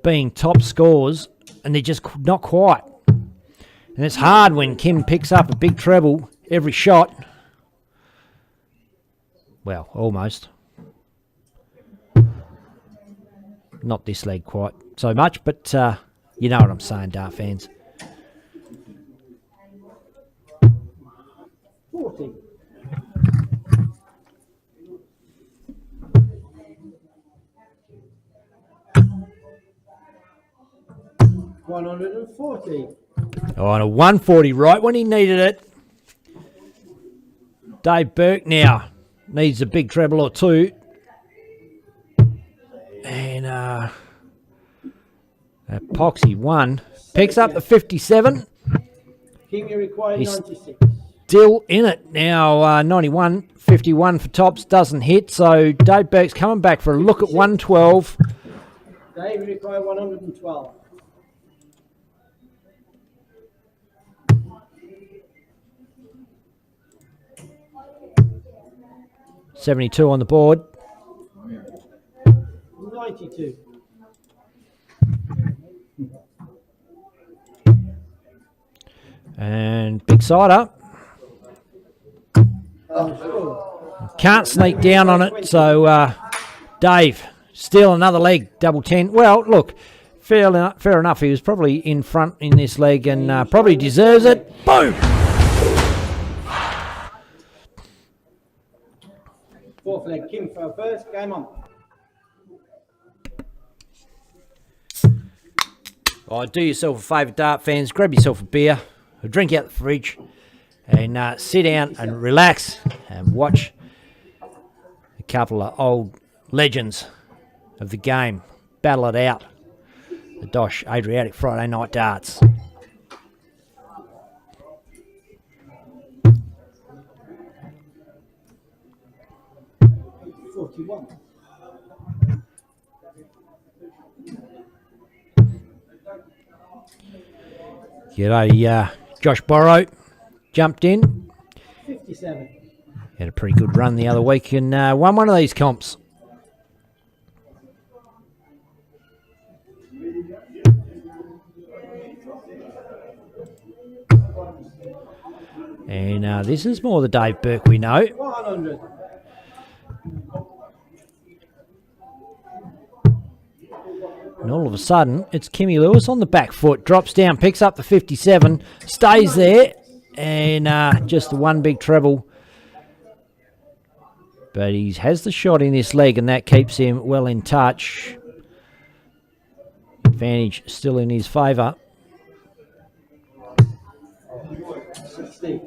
Speaker 2: being top scores, and they're just not quite. And it's hard when Kim picks up a big treble every shot. Well, almost. Not this leg quite so much, but you know what I'm saying, Dart fans.
Speaker 9: 40. $140.
Speaker 2: Oh, and a 140 right when he needed it. Dave Burke now needs a big treble or two. And Poxy won. Picks up the 57.
Speaker 9: Kimmy required 96.
Speaker 2: Still in it now. 91, 51 for tops. Doesn't hit. So Dave Burke's coming back for a look at 112.
Speaker 9: Dave required 112.
Speaker 2: $72 on the board.
Speaker 9: 92.
Speaker 2: And big side up. Can't sneak down on it, so Dave Still another leg, double 10. Well, look, fair enough. He was probably in front in this leg and probably deserves it. Boom!
Speaker 9: Fourth leg, Kim for first. Game on.
Speaker 2: Oh, do yourself a favour, dart fans. Grab yourself a beer, a drink out the fridge, and sit down and relax and watch a couple of old legends of the game battle it out. The DOSH Adriatic Friday Night Darts. G'day, Josh Borrow jumped in.
Speaker 9: 57.
Speaker 2: Had a pretty good run the other week and won one of these comps. And this is more the Dave Burke we know.
Speaker 9: 100.
Speaker 2: And all of a sudden, it's Kimmy Lewis on the back foot. Drops down, picks up the 57, stays there, and just the one big treble. But he has the shot in this leg, and that keeps him well in touch. Advantage still in his favour.
Speaker 9: 60.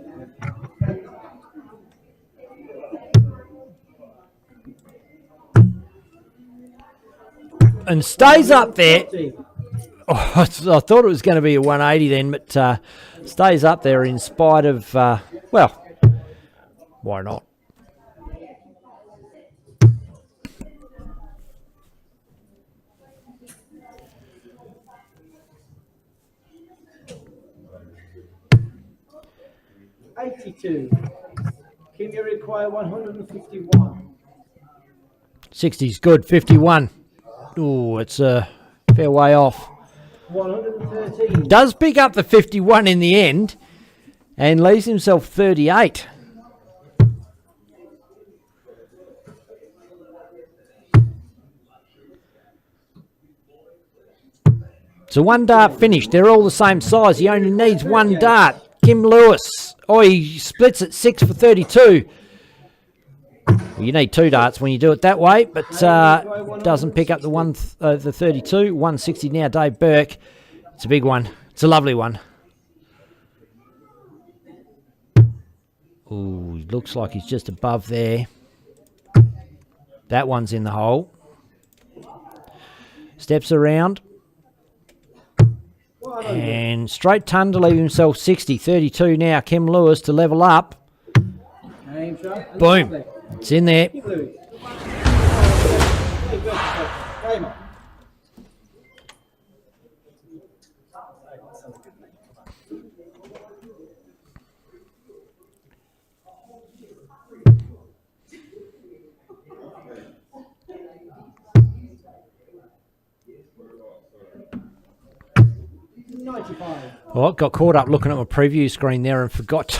Speaker 2: And stays up there. Oh, I thought it was going to be a 180 then, but stays up there in spite of, well, why not?
Speaker 9: $82. Kim, you require 151.
Speaker 2: 60's good, 51. Oh, it's a fair way off.
Speaker 9: 113.
Speaker 2: Does pick up the 51 in the end and leaves himself 38. It's a one dart finish. They're all the same size. He only needs one dart. Kim Lewis. Oh, he splits at 6 for 32. Well, you need two darts when you do it that way, but doesn't pick up the 32. 160 now, Dave Burke. It's a big one. It's a lovely one. Ooh, looks like he's just above there. That one's in the hole. Steps around. And straight ton to leave himself 60. 32 now, Kim Lewis to level up. Boom. It's in there. Well, I got caught up looking at my preview screen there and forgot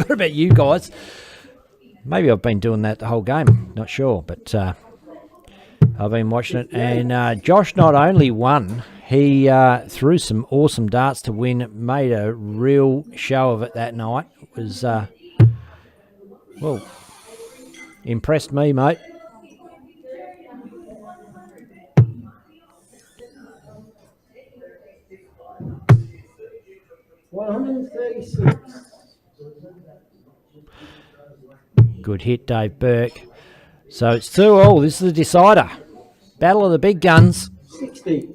Speaker 2: about you guys. Maybe I've been doing that the whole game. Not sure, but I've been watching it. And Josh not only won, he threw some awesome darts to win. Made a real show of it that night. It was, well, impressed me, mate. $136. Good hit, Dave Burke. So it's 2-all. This is the decider. Battle of the big guns.
Speaker 9: 60.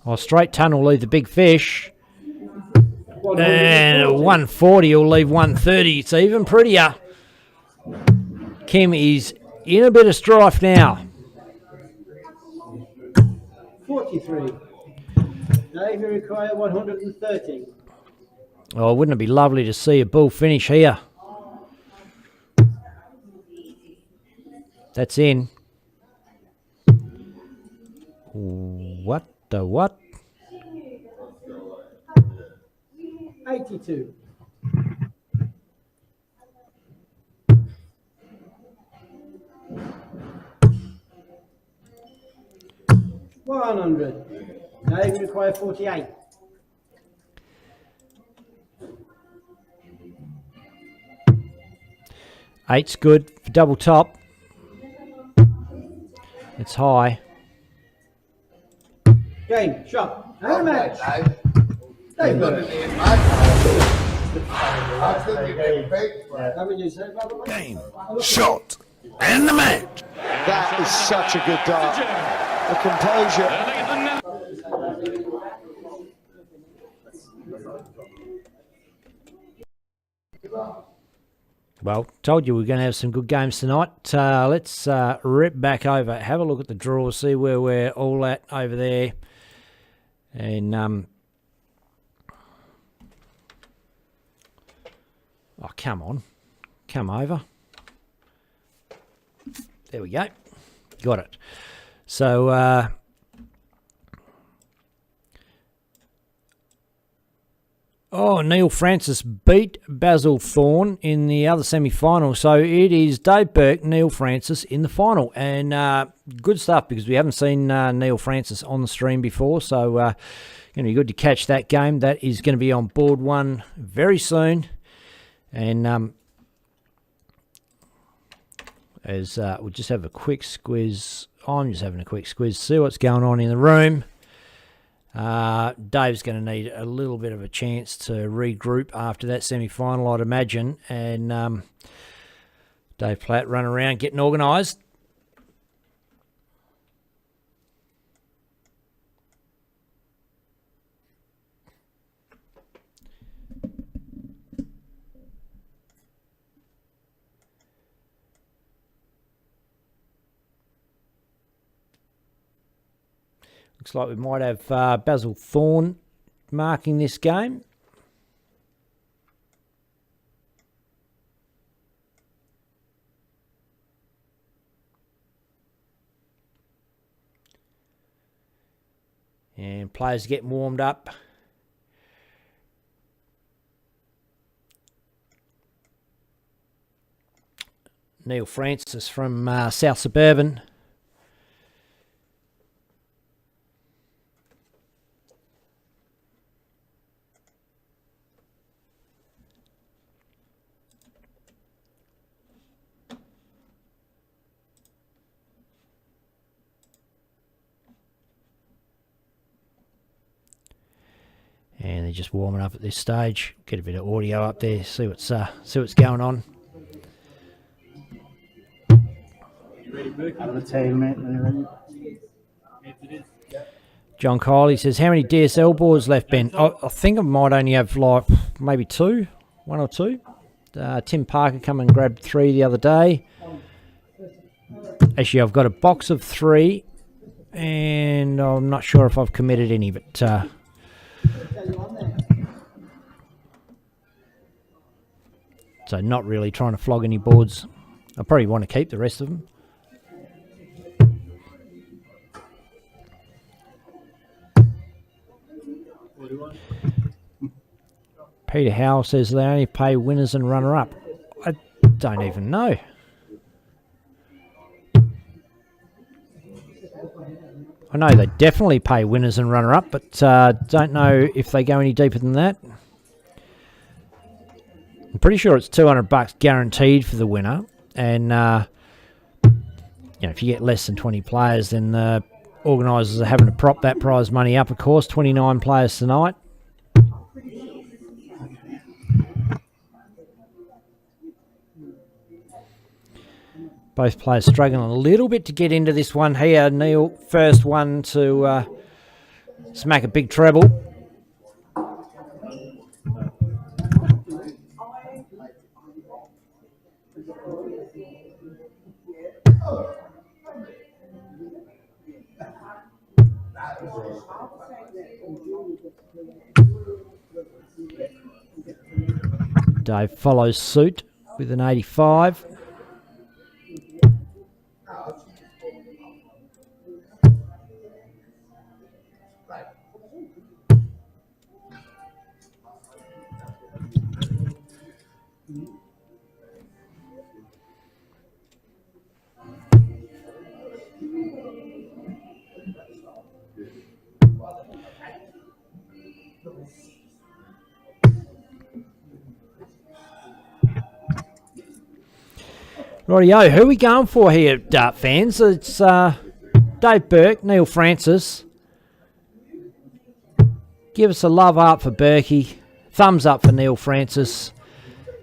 Speaker 2: Oh, straight ton will leave the big fish. And 140 will leave 130. It's even prettier. Kim is in a bit of strife now.
Speaker 9: 43. Dave, you require 130.
Speaker 2: Oh, wouldn't it be lovely to see a bull finish here? That's in. What the what?
Speaker 9: 82. $100. Now you require 48.
Speaker 2: Eight's good for double top. It's high.
Speaker 9: Game, shot, and a match. Dave Burke. How would you say, by the way?
Speaker 7: Game, shot, and the match.
Speaker 10: That is such a good dart. The composure.
Speaker 2: Well, told you we're going to have some good games tonight. Let's rip back over, have a look at the draw, see where we're all at over there. And, oh, come on. Come over. There we go. Got it. So, Neil Francis beat Basil Thorne in the other semi-final. So it is Dave Burke, Neil Francis in the final. And good stuff, because we haven't seen Neil Francis on the stream before. So going to be good to catch that game. That is going to be on board one very soon. And as we'll just have a quick squiz. I'm just having a quick squiz, see what's going on in the room. Dave's going to need a little bit of a chance to regroup after that semi-final, I'd imagine. And Dave Platt running around getting organised. Looks like we might have Basil Thorne marking this game. And players getting warmed up. Neil Francis from South Suburban. And they're just warming up at this stage. Get a bit of audio up there, see what's going on.
Speaker 3: Out of the team, mate.
Speaker 2: John Kiley says, how many DSL boards left, Ben? I think I might only have like maybe one or two. Tim Parker come and grabbed 3 the other day. Actually, I've got a box of 3, and I'm not sure if I've committed any, but so not really trying to flog any boards. I probably want to keep the rest of them. Peter Howell says they only pay winners and runner-up. I don't even know. I know they definitely pay winners and runner-up, but don't know if they go any deeper than that. I'm pretty sure it's $200 guaranteed for the winner, and if you get less than 20 players, then the organisers are having to prop that prize money up. Of course, 29 players tonight. Both players struggling a little bit to get into this one here. Neil, first one to smack a big treble. Dave follows suit with an 85. Rightio, who are we going for here, Dart fans? It's Dave Burke, Neil Francis. Give us a love up for Berkey. Thumbs up for Neil Francis.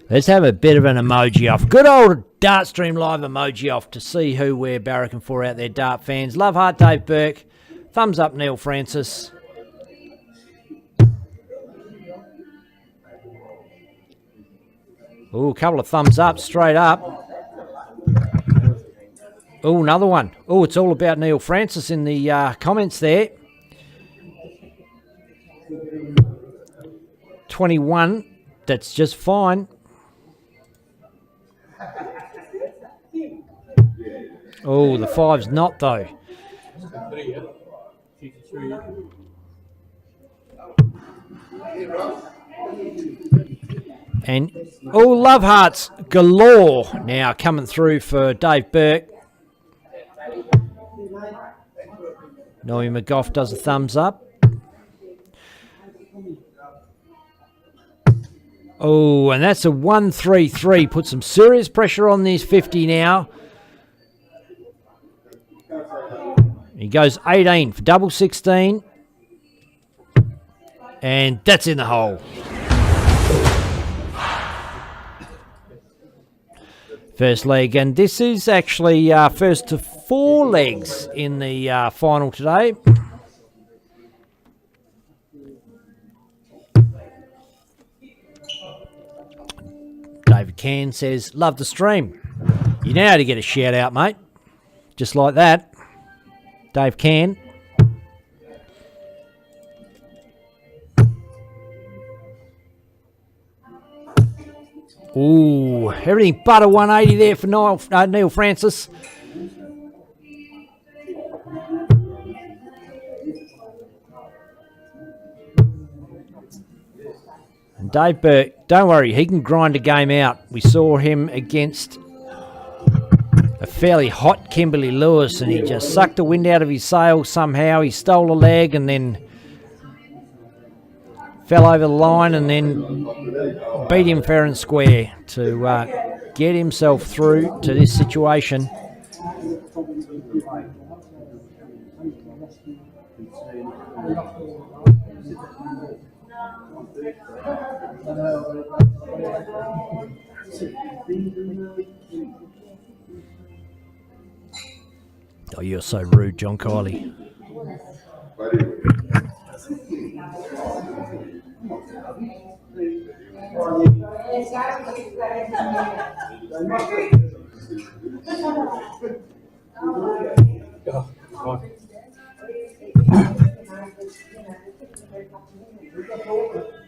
Speaker 2: Let's have a bit of an emoji off. Good old Dartstream Live emoji off to see who we're barracking for out there, Dart fans. Love heart, Dave Burke. Thumbs up, Neil Francis. Ooh, a couple of thumbs up, straight up. Oh, another one. Oh, it's all about Neil Francis in the comments there. 21. That's just fine. Oh, the 5's not, though. And, oh, love hearts galore now coming through for Dave Burke. Noe McGough does a thumbs up. Oh, and that's a 133. Put some serious pressure on this 50 now. He goes 18 for double 16. And that's in the hole. First leg, and this is actually first to 4 legs in the final today. David Can says, love the stream. You know how to get a shout out, mate. Just like that. Dave Can. Ooh, everything but a 180 there for Neil Francis. And Dave Burke, don't worry, he can grind a game out. We saw him against a fairly hot Kimberley Lewis, and he just sucked the wind out of his sails somehow. He stole a leg and then fell over the line and then beat him fair and square to get himself through to this situation. Oh, you're so rude, John Kiley.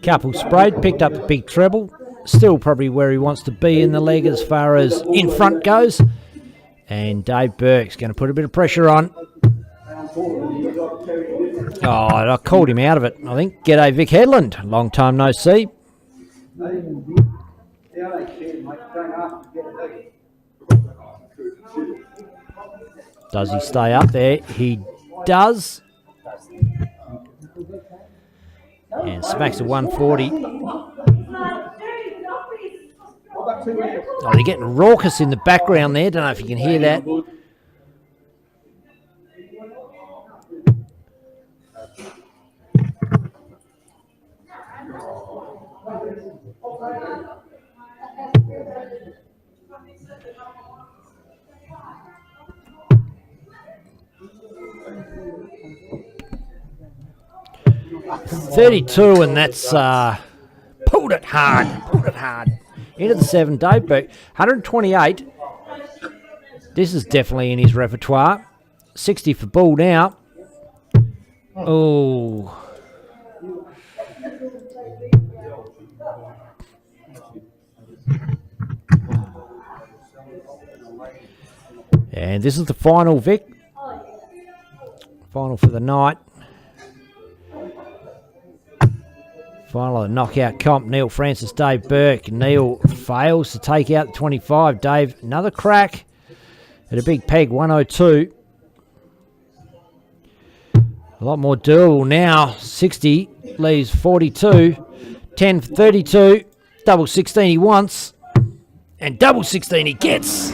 Speaker 2: Couple sprayed, picked up a big treble. Still probably where he wants to be in the leg as far as in front goes. And Dave Burke's going to put a bit of pressure on. Oh, I called him out of it, I think. G'day, Vic Headland. Long time no see. Does he stay up there? He does. And smacks a 140. Oh, they're getting raucous in the background there. Don't know if you can hear that. .32, and that's pulled it hard. Into the 7, Dave Burke. 128. This is definitely in his repertoire. 60 for ball now. Oh. And this is the final, Vic. Final for the night. Final of the knockout comp, Neil Francis, Dave Burke. Neil fails to take out the 25. Dave, another crack at a big peg, 102. A lot more doable now. 60 leaves 42. 10 for 32. Double 16 he wants. And double 16 he gets.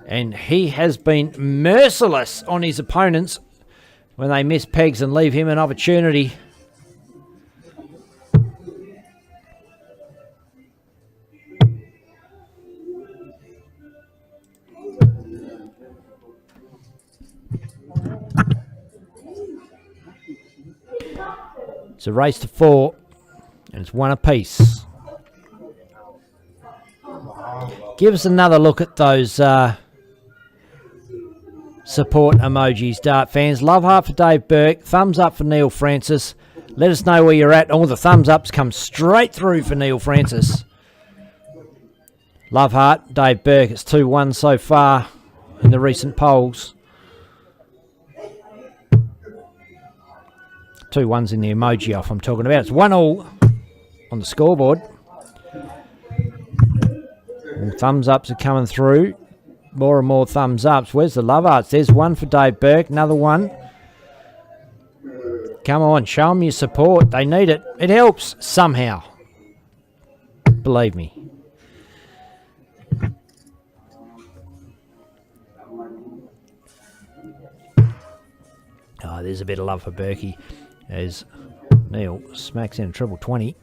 Speaker 2: And he has been merciless on his opponents when they miss pegs and leave him an opportunity. It's a race to 4, and it's 1 apiece. Give us another look at those support emojis, Dart fans. Love heart for Dave Burke. Thumbs up for Neil Francis. Let us know where you're at. All the thumbs ups come straight through for Neil Francis. Love heart, Dave Burke. It's 2-1 so far in the recent polls. 2 1s in the emoji off I'm talking about. It's 1-1 on the scoreboard. And thumbs ups are coming through. More and more thumbs ups. Where's the love hearts? There's one for Dave Burke. Another one. Come on, show them your support. They need it. It helps somehow. Believe me. Oh, there's a bit of love for Berkey as Neil smacks in a triple 20.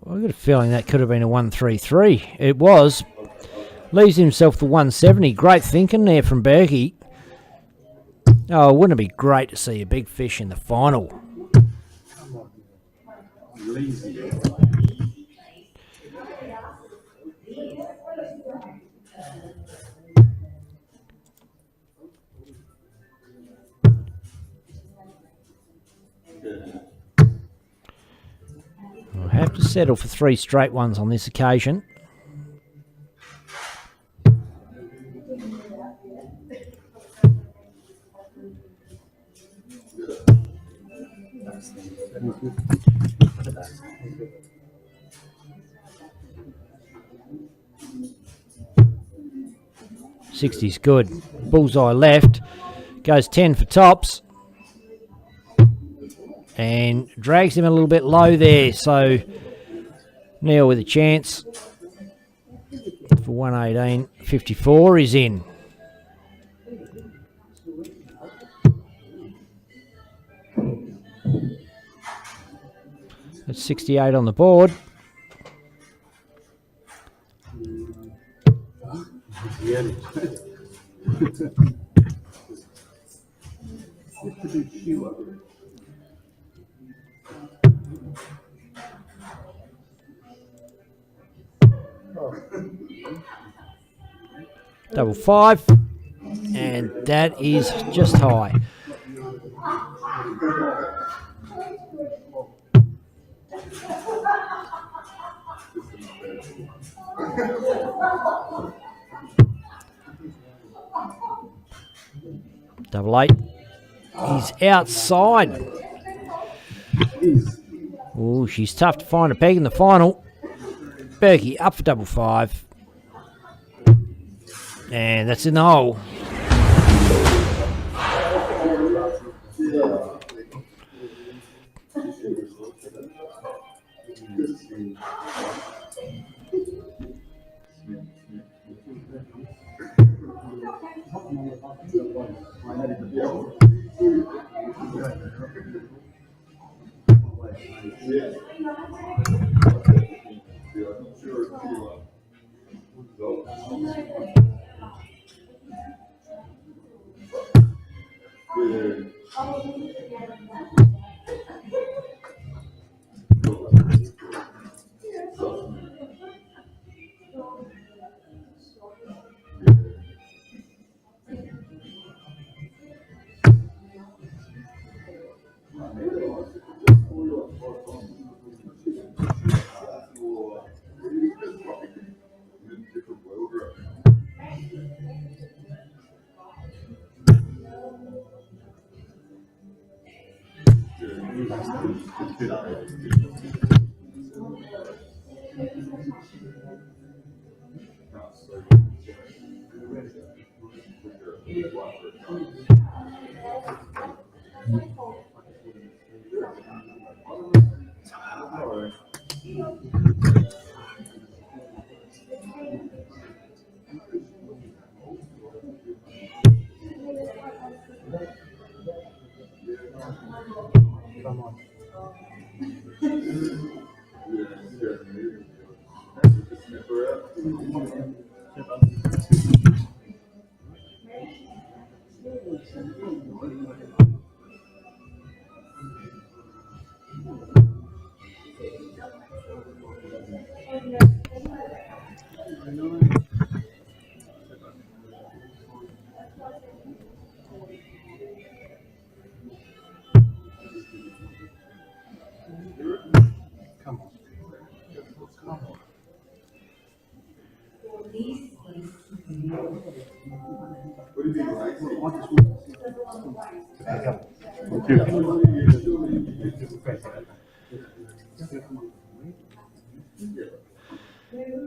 Speaker 2: I've got a feeling that could have been a 1-3-3. It was. Leaves himself the 170. Great thinking there from Berkey. Oh, wouldn't it be great to see a big fish in the final? I'll have to settle for 3 straight ones on this occasion. $60's good. Bullseye left. Goes 10 for tops. And drags him a little bit low there. So Neil with a chance for 118.54 is in. That's 68 on the board. Double 5, and that is just high. Double 8. He's outside. Oh, she's tough to find a peg in the final. Berkey up for double 5. And that's in the hole.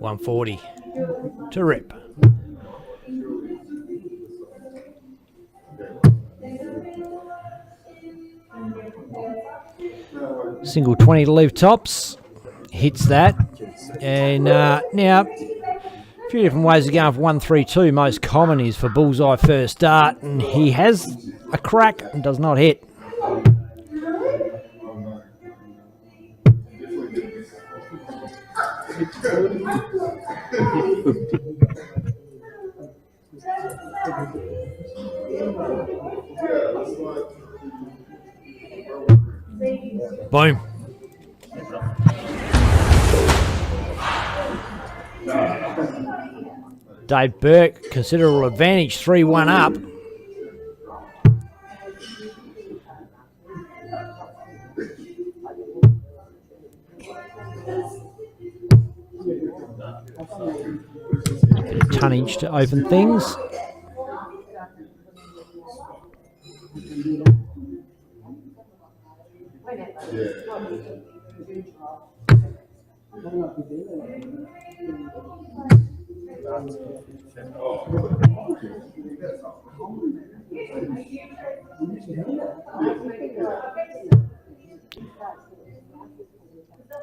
Speaker 2: $140 to rip. Single 20 to leave tops. Hits that. And now, a few different ways of going for 132. Most common is for bullseye first dart, and he has a crack and does not hit. Boom. Dave Burke, considerable advantage, 3-1 up. Bit of tonnage to open things.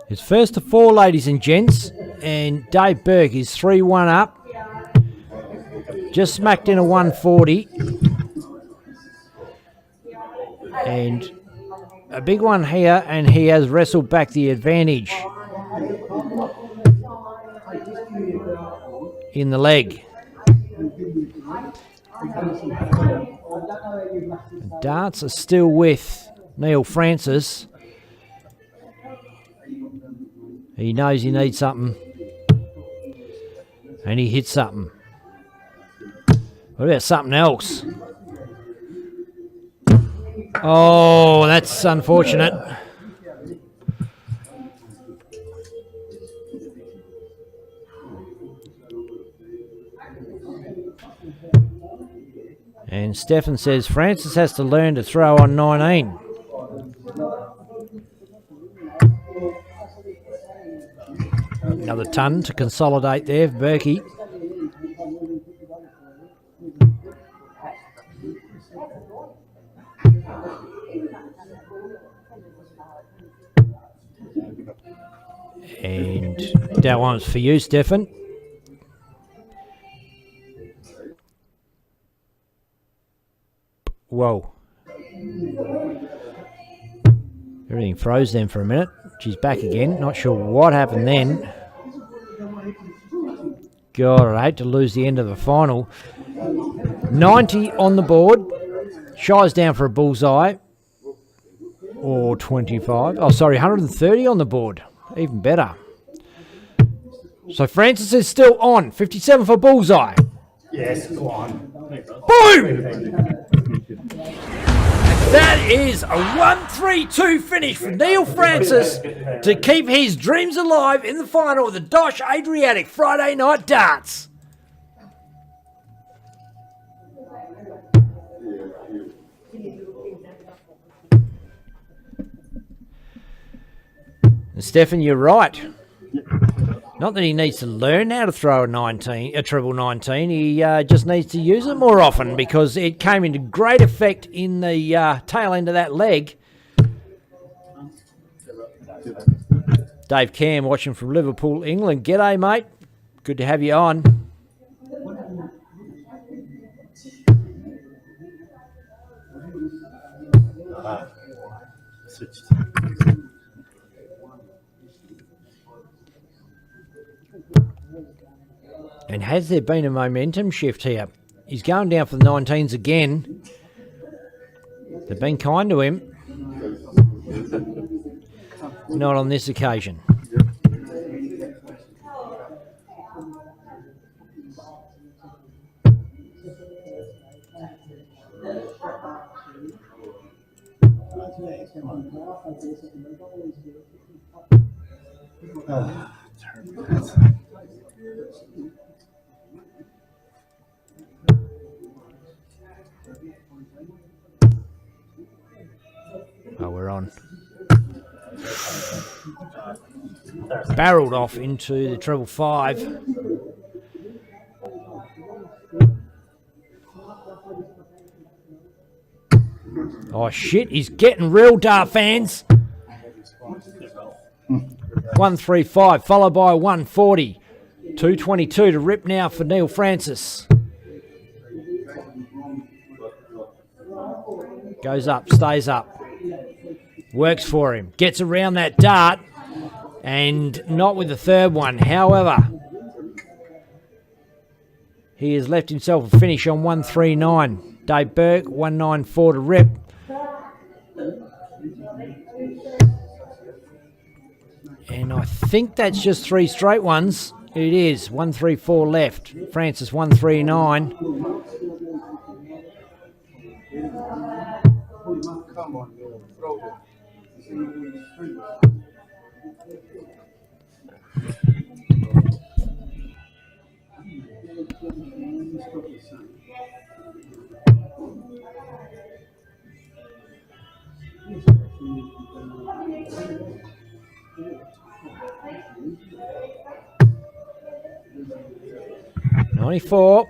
Speaker 2: It's first to 4, ladies and gents, and Dave Burke is 3-1 up. Just smacked in a 140. And a big one here, and he has wrestled back the advantage in the leg. Darts are still with Neil Francis. He knows he needs something, and he hits something. What about something else? Oh, that's unfortunate. And Stefan says Francis has to learn to throw on 19. Another ton to consolidate there for Berkey. And that one's for you, Stefan. Whoa. Everything froze then for a minute. She's back again. Not sure what happened then. God, I'd hate to lose the end of the final. 90 on the board. Shy's down for a bullseye. Or 25. Oh, sorry, 130 on the board. Even better. So Francis is still on. 57 for bullseye.
Speaker 3: Yes, go on.
Speaker 2: Boom! That is a 1-3-2 finish for Neil Francis to keep his dreams alive in the final of the DOSH Adriatic Friday Night Darts. And Stefan, you're right. Not that he needs to learn how to throw a treble 19. He just needs to use it more often because it came into great effect in the tail end of that leg. Dave Cam watching from Liverpool, England. G'day, mate. Good to have you on. And has there been a momentum shift here? He's going down for the 19s again. They've been kind to him. Not on this occasion. Oh, we're on. Barreled off into the treble 5. Oh shit, he's getting real, Dart fans. 135 followed by 140. 222 to rip now for Neil Francis. Goes up, stays up. Works for him. Gets around that dart. And not with the third one. However, he has left himself a finish on 139. Dave Burke, 194 to rip. And I think that's just 3 straight ones. It is. 134 left. Francis, 139.
Speaker 3: Come on, throw it.
Speaker 2: 94.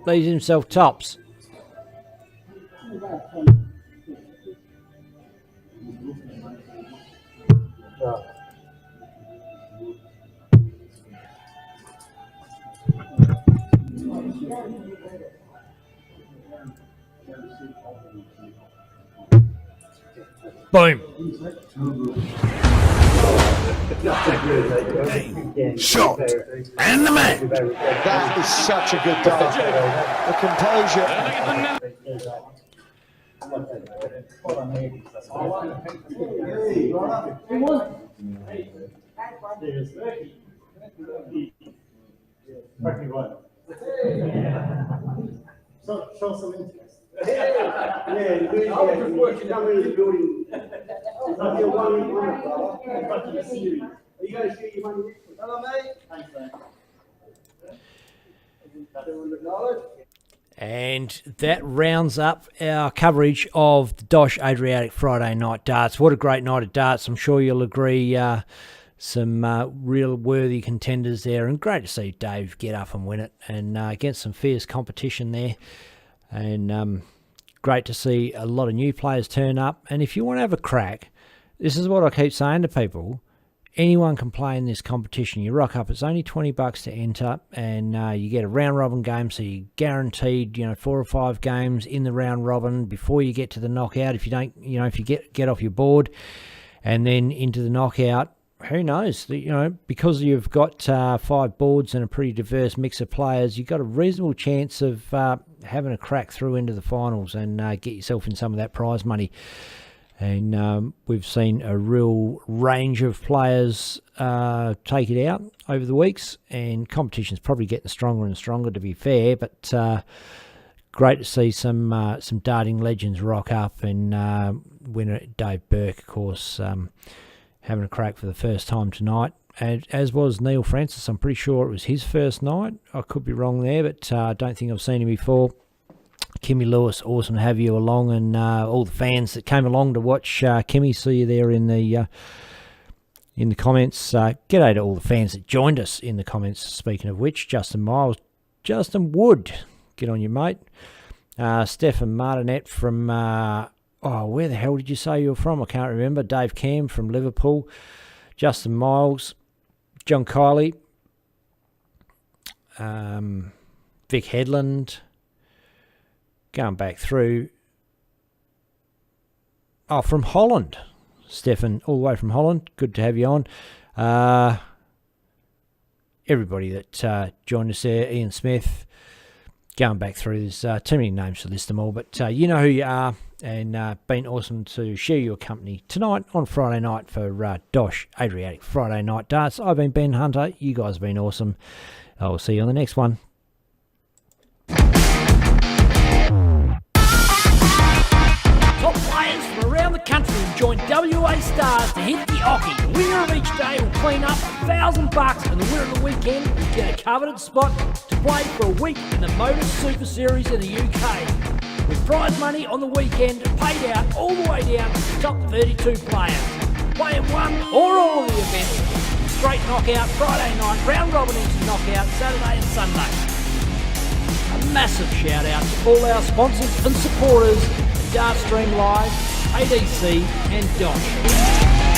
Speaker 2: Leaves himself tops. Boom.
Speaker 5: Shot. And the man.
Speaker 10: That is such a good dart. The composure.
Speaker 3: Show some interest. Yeah, you are working down in the building. Are you going to share your money next week? Hello, mate. Thanks, mate.
Speaker 2: And that rounds up our coverage of the DOSH Adriatic Friday night darts. What a great night of darts. I'm sure you'll agree. Some real worthy contenders there. And great to see Dave get up and win it and against some fierce competition there. And great to see a lot of new players turn up. And if you want to have a crack, this is what I keep saying to people. Anyone can play in this competition. You rock up, it's only $20 to enter, and you get a round robin game, so you're guaranteed, 4 or 5 games in the round robin before you get to the knockout. If you don't, if you get off your board and then into the knockout, who knows? Because you've got 5 boards and a pretty diverse mix of players, you've got a reasonable chance of having a crack through into the finals and get yourself in some of that prize money. And we've seen a real range of players take it out over the weeks, and competition's probably getting stronger and stronger, to be fair. But great to see some darting legends rock up, and winner Dave Burke, of course, having a crack for the first time tonight, as was Neil Francis. I'm pretty sure it was his first night. I could be wrong there, but I don't think I've seen him before. Kimmy Lewis, awesome to have you along, and all the fans that came along to watch Kimmy. See you there in the in the comments. G'day to all the fans that joined us in the comments. Speaking of which, Justin Miles, Justin Wood, get on you, mate. Stefan Martinet from, where the hell did you say you were from? I can't remember. Dave Cam from Liverpool. Justin Miles, John Kiley, Vic Headland. Going back through. Oh, from Holland. Stefan, all the way from Holland. Good to have you on. Everybody that joined us there. Ian Smith. Going back through, there's too many names to list them all, but you know who you are, and been awesome to share your company tonight on Friday night for DOSH Adriatic Friday Night Darts. I've been Ben Hunter. You guys have been awesome. I'll see you on the next one.
Speaker 1: Top players from around the country have joined WA Stars to hit the Ocky. The winner of each day will clean up $1,000, and the winner of the weekend will get a coveted spot to play for a week in the Motor Super Series in the UK, with prize money on the weekend paid out all the way down to the top 32 players. Playing one or all of the events. Straight knockout Friday night, round robin into knockout Saturday and Sunday. A massive shout out to all our sponsors and supporters, Dartstream Live, ADC and DOSH.